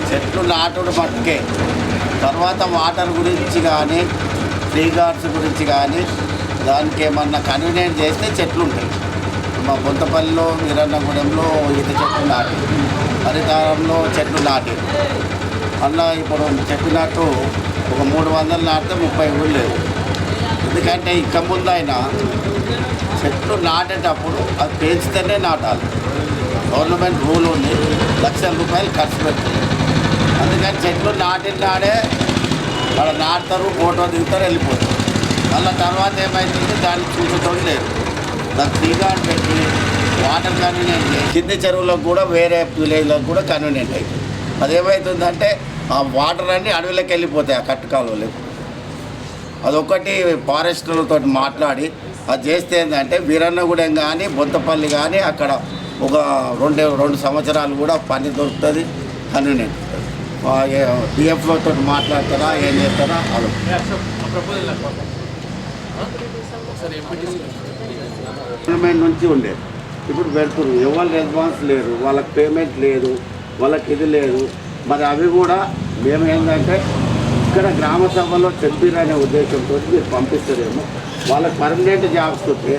చెట్లు నాటుడు మట్టుకే. తర్వాత వాటర్ గురించి కానీ ఫ్రీ గార్డ్స్ గురించి కానీ దానికి ఏమన్నా కన్వీనియంట్ చేస్తే చెట్లు ఉంటాయి. మా బొంతపల్లిలో వీరన్నగూడెంలో ఈత చెట్లు నాటి, హరితారంలో చెట్లు నాటి. అలా ఇప్పుడు చెప్పినట్టు ఒక 300 నాటితే 30 కూడా లేదు. ఎందుకంటే ఇక ముందు అయినా చెట్లు నాటేటప్పుడు అది పెంచితేనే నాటాలి. గవర్నమెంట్ రూల్ ఉంది, ₹1,00,000 ఖర్చు పెడుతుంది. అందుకని చెట్లు నాడే వాళ్ళ నాటుతారు, ఫోటో దిగుతారు, వెళ్ళిపోతారు. మళ్ళీ తర్వాత ఏమైతుంది, దాన్ని చూసుకొని లేదు. దానికి ఫ్రీగాడ్ పెట్టి వాటర్ కన్వీనియంట్ చేసి కింది చెరువులకు కూడా వేరే విలేజ్లకు కూడా కన్వీనియంట్ అవుతుంది. అదేమవుతుందంటే ఆ వాటర్ అన్నీ అడవిలోకి వెళ్ళిపోతాయి, ఆ కట్టుకాలువలకు. అదొకటి ఫారెస్టులతో మాట్లాడి అది చేస్తే ఏంటంటే వీరన్నగూడెం కానీ బొంతపల్లి కానీ అక్కడ ఒక 2 సంవత్సరాలు కూడా పని దొరుకుతుంది, కన్వీనియంట్ ఉంటుంది. డిఎఫ్ఓతో మాట్లాడతారా, ఏం చేస్తారా అది గవర్నమెంట్ నుంచి ఉండేది. ఇప్పుడు పెడుతున్నారు, ఎవరు రెస్పాన్స్ లేరు, వాళ్ళకి పేమెంట్ లేదు, వాళ్ళకి ఇది లేదు. మరి అవి కూడా మేము ఏంటంటే ఇక్కడ గ్రామ సభలో చెప్పిరనే ఉద్దేశంతో మీరు పంపిస్తారేమో. వాళ్ళకి పర్మనెంట్ జాబ్స్ ఉంటే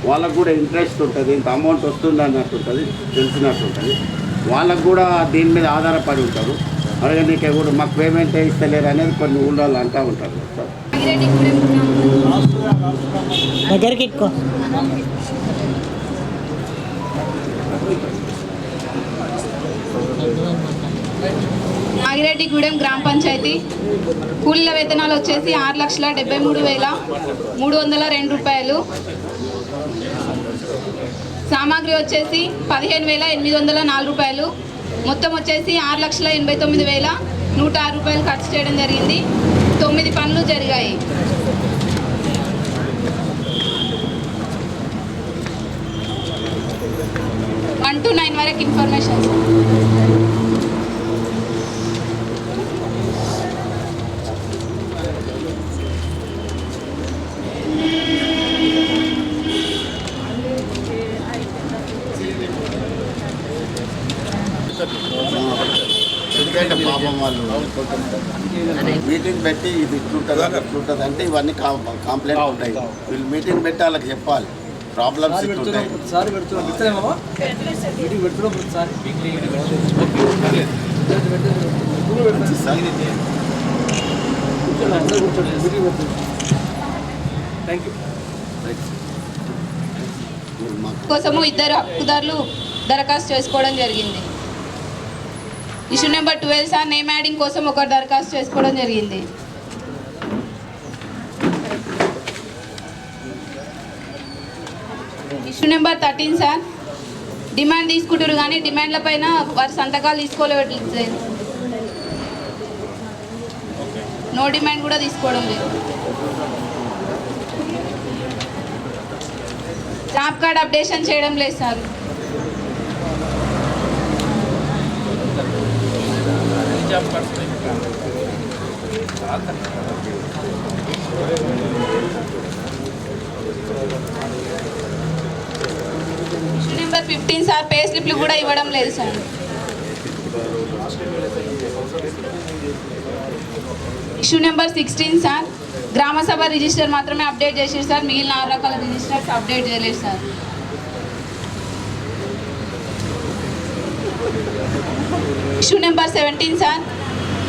వాళ్ళకు కూడా ఇంట్రెస్ట్ ఉంటుంది, ఇంత అమౌంట్ వస్తుంది అన్నట్టు ఉంటుంది, తెలిసినట్టు ఉంటుంది. వాళ్ళకు కూడా దీని మీద ఆధారపడి ఉంటారు. అడగనీకే కూడా మాకు పేమెంట్ ఇస్తలేరు అనేది కొన్ని ఊళ్ళో అంటూ ఉంటారు సార్. దగ్గరికి ఎక్కువ నాగిరెడ్డిగూడెం గ్రామ పంచాయతీ కూలీల వేతనాలు వచ్చేసి 6,73,302 రూపాయలు. సామాగ్రి వచ్చేసి 15,804 రూపాయలు. మొత్తం వచ్చేసి 6,89,106 రూపాయలు ఖర్చు చేయడం జరిగింది. 9 పనులు జరిగాయి. వన్ టు 9 వరకు ఇన్ఫర్మేషన్. ఎందుకంటే పాపం వాళ్ళు మీటింగ్ పెట్టి ఇది ఇట్లుంటుంది అంటే ఇవన్నీ కంప్లైంట్ ఉంటాయి. వీళ్ళు మీటింగ్ పెట్టి వాళ్ళకి చెప్పాలి ప్రాబ్లమ్స్ ఇట్లుంటాయి. కోసము 2 హక్కుదారులు దరఖాస్తు చేసుకోవడం జరిగింది. Issue number 12 sir name adding కోసం 1 దరఖాస్తు చేసుకోవడం జరిగింది. ఇష్యూ నెంబర్ 13 సార్ డిమాండ్ తీసుకుంటారు కానీ డిమాండ్ల పైన వారి సంతకాలు తీసుకోలేదు. నో డిమాండ్ కూడా తీసుకోవడం లేదు. జాబ్ కార్డ్ అప్డేషన్ చేయడం లేదు sir. Issue number 15 sir pay స్లిప్లు కూడా ఇవ్వడం లేదు సార్. ఇష్యూ నెంబర్ 16 సార్ గ్రామ సభ రిజిస్టర్ మాత్రమే అప్డేట్ చేసారు సార్. మిగిలిన 6 రకాల రిజిస్టర్స్ అప్డేట్ చేయలేదు సార్. ఇష్యూ నెంబర్ 17 సార్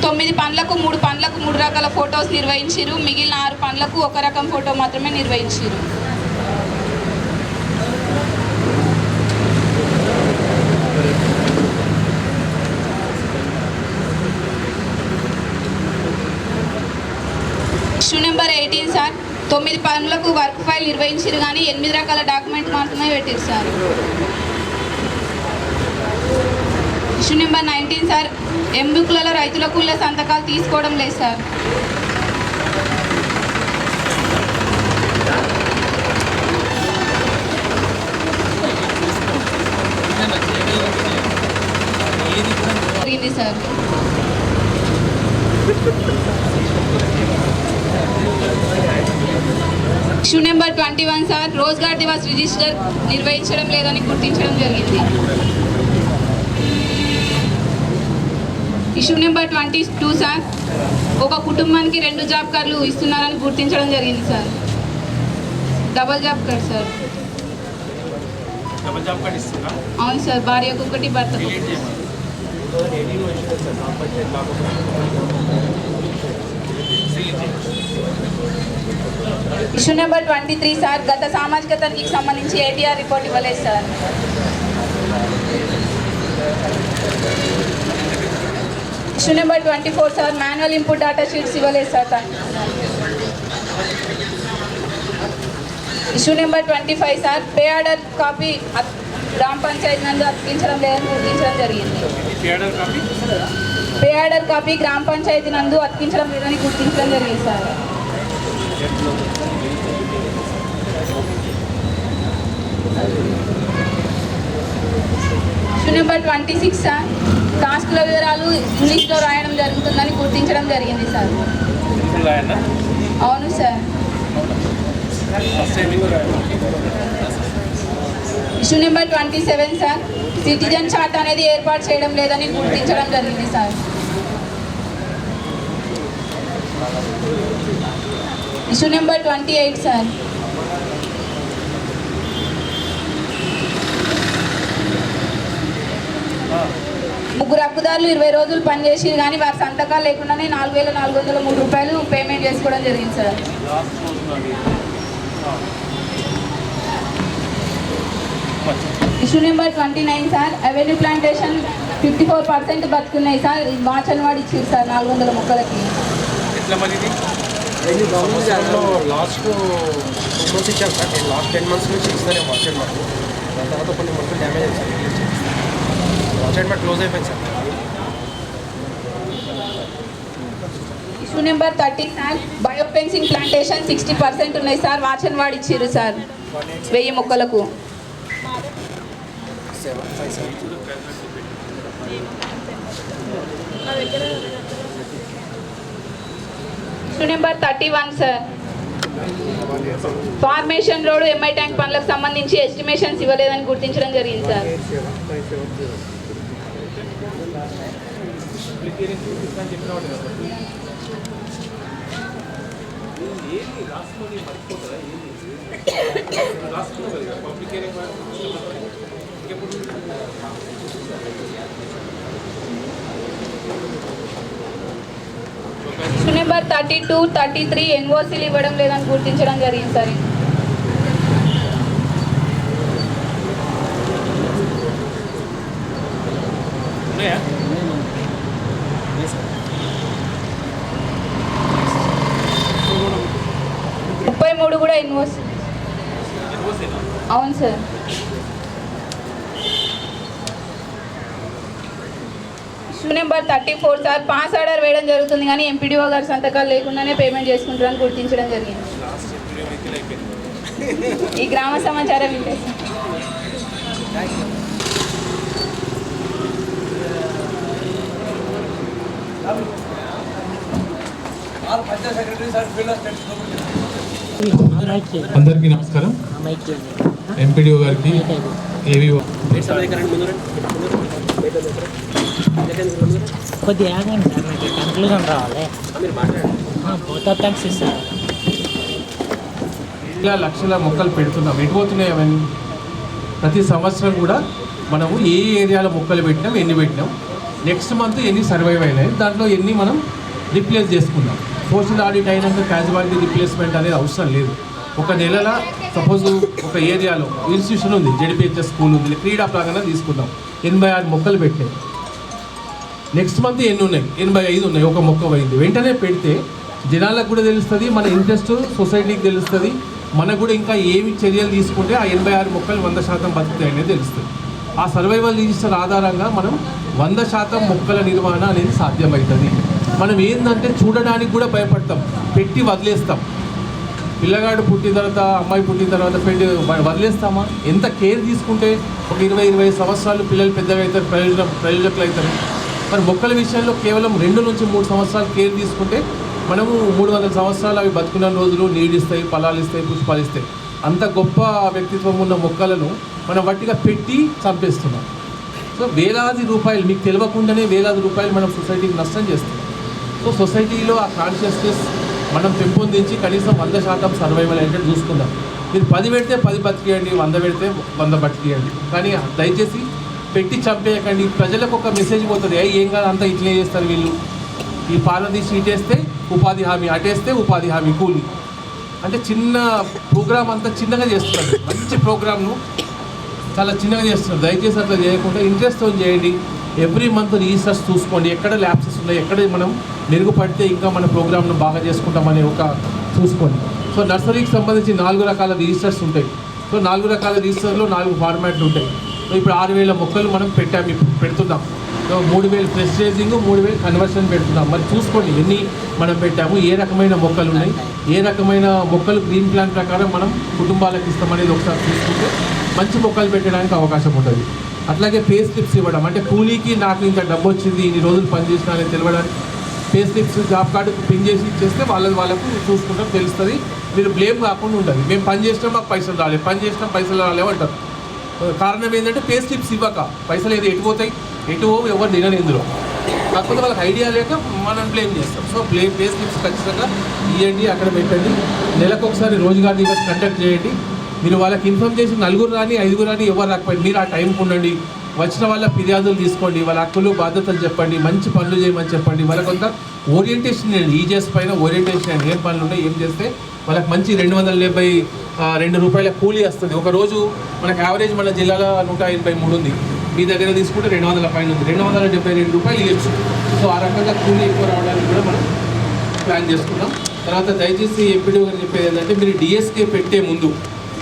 9 పనులకు 3 పనులకు 3 రకాల ఫొటోస్ నిర్వహించారు. మిగిలిన 6 పనులకు 1 రకం ఫోటో మాత్రమే నిర్వహించారు. ఇష్యూ నెంబర్ 18 సార్ 9 పనులకు వర్క్ ఫైల్ నిర్వహించారు కానీ 8 రకాల డాక్యుమెంట్ మాత్రమే పెట్టారు సార్. ఇష్యూ నెంబర్ 19 సార్ ఎంబుక్లలో రైతుల కూలీల సంతకాలు తీసుకోవడం లేదు సార్. జరిగింది sir. Issue number 21 sir Rozgar Diwas register నిర్వహించడం లేదని గుర్తించడం జరిగింది. ఇష్యూ నెంబర్ 22 సార్ ఒక కుటుంబానికి 2 జాబ్ కార్డులు ఇస్తున్నారని గుర్తించడం జరిగింది sir. Double job card sir. అవును సార్ భార్యకు 1 భర్తకు. ఇష్యూ నెంబర్ 23 సార్ గత సామాజిక తనిఖీకి సంబంధించి ATR రిపోర్ట్ ఇవ్వలేదు sir. Issue number 24 sir manual input data sheets ఇవ్వలేదు sir. Issue number 25 sir pay order copy గ్రామ పంచాయతీ నందు అతికించడం లేదని గుర్తించడం జరిగింది. పే ఆర్డర్ కాపీ గ్రామ పంచాయతీ నందు అతికించడం లేదని గుర్తించడం జరిగింది సార్. ఇష్యూ నెంబర్ 26 సార్ టాస్క్ల వివరాలు ఇంగ్లీష్లో రాయడం జరుగుతుందని గుర్తించడం జరిగింది సార్. అవును sir. Issue number 27 sir citizen chart అనేది ఏర్పాటు చేయడం లేదని గుర్తించడం జరిగింది సార్. ఇష్యూ నెంబర్ 28 సార్ ముగ్గురు హక్కుదారులు 20 రోజులు పనిచేసి కానీ వారి సంతకాలు లేకుండానే 4,403 రూపాయలు పేమెంట్ చేసుకోవడం జరిగింది sir. Issue number 29 sir. Avenue plantation 54% బతుకున్నాయి సార్. మార్చ్ అన్వాడు ఇచ్చారు సార్ 400 మొక్కలకి. ఎట్లా మరి లాస్ట్ 2 months ఇచ్చాను సార్. నేను లాస్ట్ 10 months నుంచి ఇస్తానే వాచ్ మాకు. దాని తర్వాత కొన్ని మొక్కలు డ్యామేజ్ అయింది సార్. వాచ్ మాకు క్లోజ్ అయిపోయింది sir. Issue number 30 sir. Biofencing plantation 60% ఉన్నాయి సార్. వాచ్ అన్వాడు ఇచ్చారు సార్ 1000 మొక్కలకు. Issue number 31 sir. Formation road MI tank పనులకు సంబంధించి ఎస్టిమేషన్స్ ఇవ్వలేదని గుర్తించడం జరిగింది సార్. ఇష్యూ నెంబర్ 32, 33 ఎన్ఓసీలు ఇవ్వడం లేదని గుర్తించడం జరిగింది సార్. ముప్పై 33 కూడా ఎన్ఓసీ. అవును sir. Issue number 34 sir. Pass order వేయడం జరుగుతుంది కానీ ఎంపీడీఓ గారి సంతకాలు లేకుండానే పేమెంట్ చేసుకుంటారని గుర్తించడం జరిగింది. ఈ గ్రామ సమాచారం ఇంతే. అందరికీ నమస్కారం. ఎంపీడీఓ గారికి, ఏవీఓ కొద్దిగా ఆగండి సార్, నాకు కన్క్లూజన్ రావాలి. ఇలా లక్షల మొక్కలు పెడుతున్నాం. ఎటు పోతున్నాయి అవన్నీ? ప్రతి సంవత్సరం కూడా మనము ఏ ఏరియాలో మొక్కలు పెట్టినాం, ఎన్ని పెట్టినాం, నెక్స్ట్ మంత్ ఎన్ని సర్వైవ్ అయినాయి, దాంట్లో ఎన్ని మనం రిప్లేస్ చేసుకుందాం. సోషల్ ఆడిట్ అయినాక క్యాజువాలిటీ రిప్లేస్మెంట్ అనేది అవసరం లేదు. ఒక నెలలో సపోజ్ ఒక ఏరియాలో ఇన్స్టిట్యూషన్ ఉంది, జెడ్పీహెచ్ఎస్ స్కూల్ ఉంది, క్రీడా ప్రాంగణం తీసుకుందాం, 86 మొక్కలు పెట్టాయి. నెక్స్ట్ మంత్ ఎన్ని ఉన్నాయి? 85 ఉన్నాయి. ఒక మొక్క పోయింది. వెంటనే పెడితే జనాలకు కూడా తెలుస్తుంది, మన ఇంట్రెస్ట్ సొసైటీకి తెలుస్తుంది, మనకు కూడా ఇంకా ఏమి చర్యలు తీసుకుంటే ఆ 86 మొక్కలు 100% బతుకుతాయి అనేది తెలుస్తుంది. ఆ సర్వైవల్ రిజిస్టర్ ఆధారంగా మనం 100% మొక్కల నిర్వహణ అనేది సాధ్యమవుతుంది. మనం ఏంటంటే చూడడానికి కూడా భయపడతాం, పెట్టి వదిలేస్తాం. పిల్లగాడు పుట్టిన తర్వాత, అమ్మాయి పుట్టిన తర్వాత పెట్టి వదిలేస్తామా? ఎంత కేర్ తీసుకుంటే ఒక 20-25 సంవత్సరాలు పిల్లలు పెద్దగా అవుతారు, ప్రయోజకులు అవుతారు. మరి మొక్కల విషయంలో కేవలం 2 నుంచి 3 సంవత్సరాలు కేర్ తీసుకుంటే మనము 300 సంవత్సరాలు అవి బతుకున్న రోజులు నీడిస్తాయి, ఫలాలు ఇస్తాయి, పుష్పాలు ఇస్తాయి. అంత గొప్ప వ్యక్తిత్వం ఉన్న మొక్కలను మనం వట్టిగా పెట్టి చంపేస్తున్నాం. సో వేలాది రూపాయలు, మీకు తెలియకుండానే వేలాది రూపాయలు మనం సొసైటీకి నష్టం చేస్తున్నాం. సో సొసైటీలో ఆ కాన్షియస్నెస్ మనం పెంపొందించి కనీసం 100% సర్వైవల్ అంటే చూసుకుందాం. మీరు 10 పెడితే 10 బతికేయండి, 100 పెడితే 100 బతికేయండి. కానీ దయచేసి పెట్టి చంపేయకండి. ప్రజలకు ఒక మెసేజ్ పోతుంది, ఏం కాదు అంతా ఇట్లే చేస్తారు వీళ్ళు, ఈ పాలదీసి ఇటేస్తే ఉపాధి హామీ, అటేస్తే ఉపాధి హామీ కూలి అంటే చిన్న ప్రోగ్రామ్ అంతా చిన్నగా చేస్తున్నారు. మంచి ప్రోగ్రామ్ను చాలా చిన్నగా చేస్తున్నారు. దయచేసి అట్లా చేయకుండా ఇంట్రెస్ట్తో చేయండి. ఎవ్రీ మంత్ రిజిస్టర్స్ చూసుకోండి, ఎక్కడ ల్యాప్సెస్ ఉన్నాయి, ఎక్కడ మనం మెరుగుపడితే ఇంకా మన ప్రోగ్రామ్ను బాగా చేసుకుంటామని ఒక చూసుకోండి. సో నర్సరీకి సంబంధించి 4 రకాల రిజిస్టర్స్ ఉంటాయి. సో 4 రకాల రిజిస్టర్లో 4 ఫార్మాట్లు ఉంటాయి. సో ఇప్పుడు 6000 మొక్కలు మనం పెడుతున్నాం. సో 3000 ఫ్రెష్ రేజింగ్, 3000 కన్వర్షన్ పెడుతున్నాం. మరి చూసుకోండి ఎన్ని మనం పెట్టాము, ఏ రకమైన మొక్కలు ఉన్నాయి, ఏ రకమైన మొక్కలు గ్రీన్ ప్లాన్ ప్రకారం మనం కుటుంబాలకు ఇస్తామనేది ఒకసారి చూసుకుంటే మంచి మొక్కలు పెట్టడానికి అవకాశం ఉంటుంది. అట్లాగే పే స్లిప్స్ ఇవ్వడం, అంటే కూలీకి నాకు ఇంత డబ్బు వచ్చింది, ఇన్ని రోజులు పనిచేసినా అనేది తెలియడానికి పే స్లిప్స్ జాబ్ కార్డుకు పిన్ చేసి ఇచ్చేస్తే వాళ్ళకు చూసుకుంటాం, తెలుస్తుంది. మీరు బ్లేమ్ కాకుండా ఉంటుంది. మేము పని చేసినాం, మాకు పైసలు రాలేదు, పని చేసినాం, పైసలు రాలేవు అంటారు. కారణం ఏంటంటే పే స్లిప్స్ ఇవ్వక పైసలు ఏదో ఎటు పోతాయి, ఎటు ఎవరు తినని ఇందులో. కాకపోతే వాళ్ళకి ఐడియా లేక మనం బ్లేమ్ చేస్తాం. సో పే స్లిప్స్ ఖచ్చితంగా ఇవ్వండి, అక్కడ పెట్టండి. నెలకు ఒకసారి రోజుగార్ దివస్ కండక్ట్ చేయండి. మీరు వాళ్ళకి ఇన్ఫామ్ చేసి 4 రాని 5 రాని ఎవరు రాకపోయింది, మీరు ఆ టైంకి ఉండండి. వచ్చిన వాళ్ళ ఫిర్యాదులు తీసుకోండి, వాళ్ళ హక్కులు బాధ్యతలు చెప్పండి, మంచి పనులు చేయమని చెప్పండి. వాళ్ళ కొంత ఓరియంటేషన్ ఈజెస్ పైన ఓరియంటేషన్ ఏం పనులు ఉన్నాయి, ఏం చేస్తే వాళ్ళకి మంచి 272 రూపాయల కూలీ వస్తుంది. ఒకరోజు మనకు యావరేజ్ మన జిల్లాలో 183 ఉంది, మీ దగ్గర తీసుకుంటే 200 పైన ఉంది, 272 రూపాయలు ఇవ్వచ్చు. సో ఆ రకంగా కూలీ ఎక్కువ రావడానికి కూడా మనం ప్లాన్ చేసుకున్నాం. తర్వాత దయచేసి ఎంపీడీ గారు చెప్పేది ఏంటంటే, మీరు డిఎస్కే పెట్టే ముందు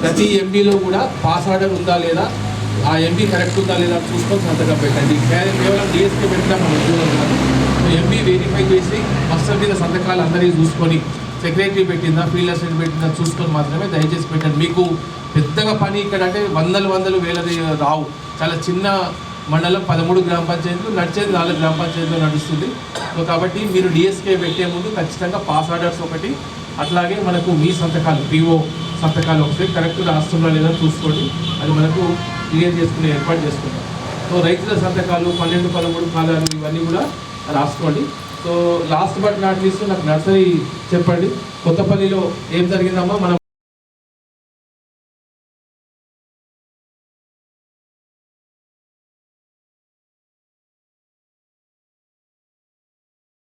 ప్రతి ఎంబీలో కూడా పాస్ ఆర్డర్ ఉందా లేదా, ఆ ఎంబీ కరెక్ట్ ఉందా లేదా చూసుకొని సంతకం పెట్టండి. కేవలం డిఎస్కే పెట్టడం మన ఉద్యోగం కాదు. ఎంబీ వెరిఫై చేసి మస్టర్ మీద సంతకాలు అందరికీ చూసుకొని సెక్రటరీ పెట్టిందా, ఫీల్డ్ అసిస్టెంట్ పెట్టిందా చూసుకొని మాత్రమే దయచేసి పెట్టండి. మీకు పెద్దగా పని ఇక్కడ అంటే వందలు వేలది రావు. చాలా చిన్న మండలం, 13 గ్రామ పంచాయతీలు, నడిచేది 4 గ్రామ పంచాయతీలు నడుస్తుంది. సో కాబట్టి మీరు డిఎస్కే పెట్టే ముందు ఖచ్చితంగా పాస్ ఆర్డర్స్ ఒకటి, అట్లాగే మనకు మీ సంతకాలు పిఓ సంతకాలు ఒకటి కరెక్ట్గా రాస్తుందా లేదా చూసుకోండి. అది మనకు క్లియర్ చేసుకునే ఏర్పాటు చేసుకుంటాం. సో రైతుల సంతకాలు 12, 13 కాలాలు ఇవన్నీ కూడా రాసుకోండి. So last but not least నాకు నర్సరీ చెప్పండి. కొత్తపల్లిలో ఏం జరిగిందమ్మా? మనం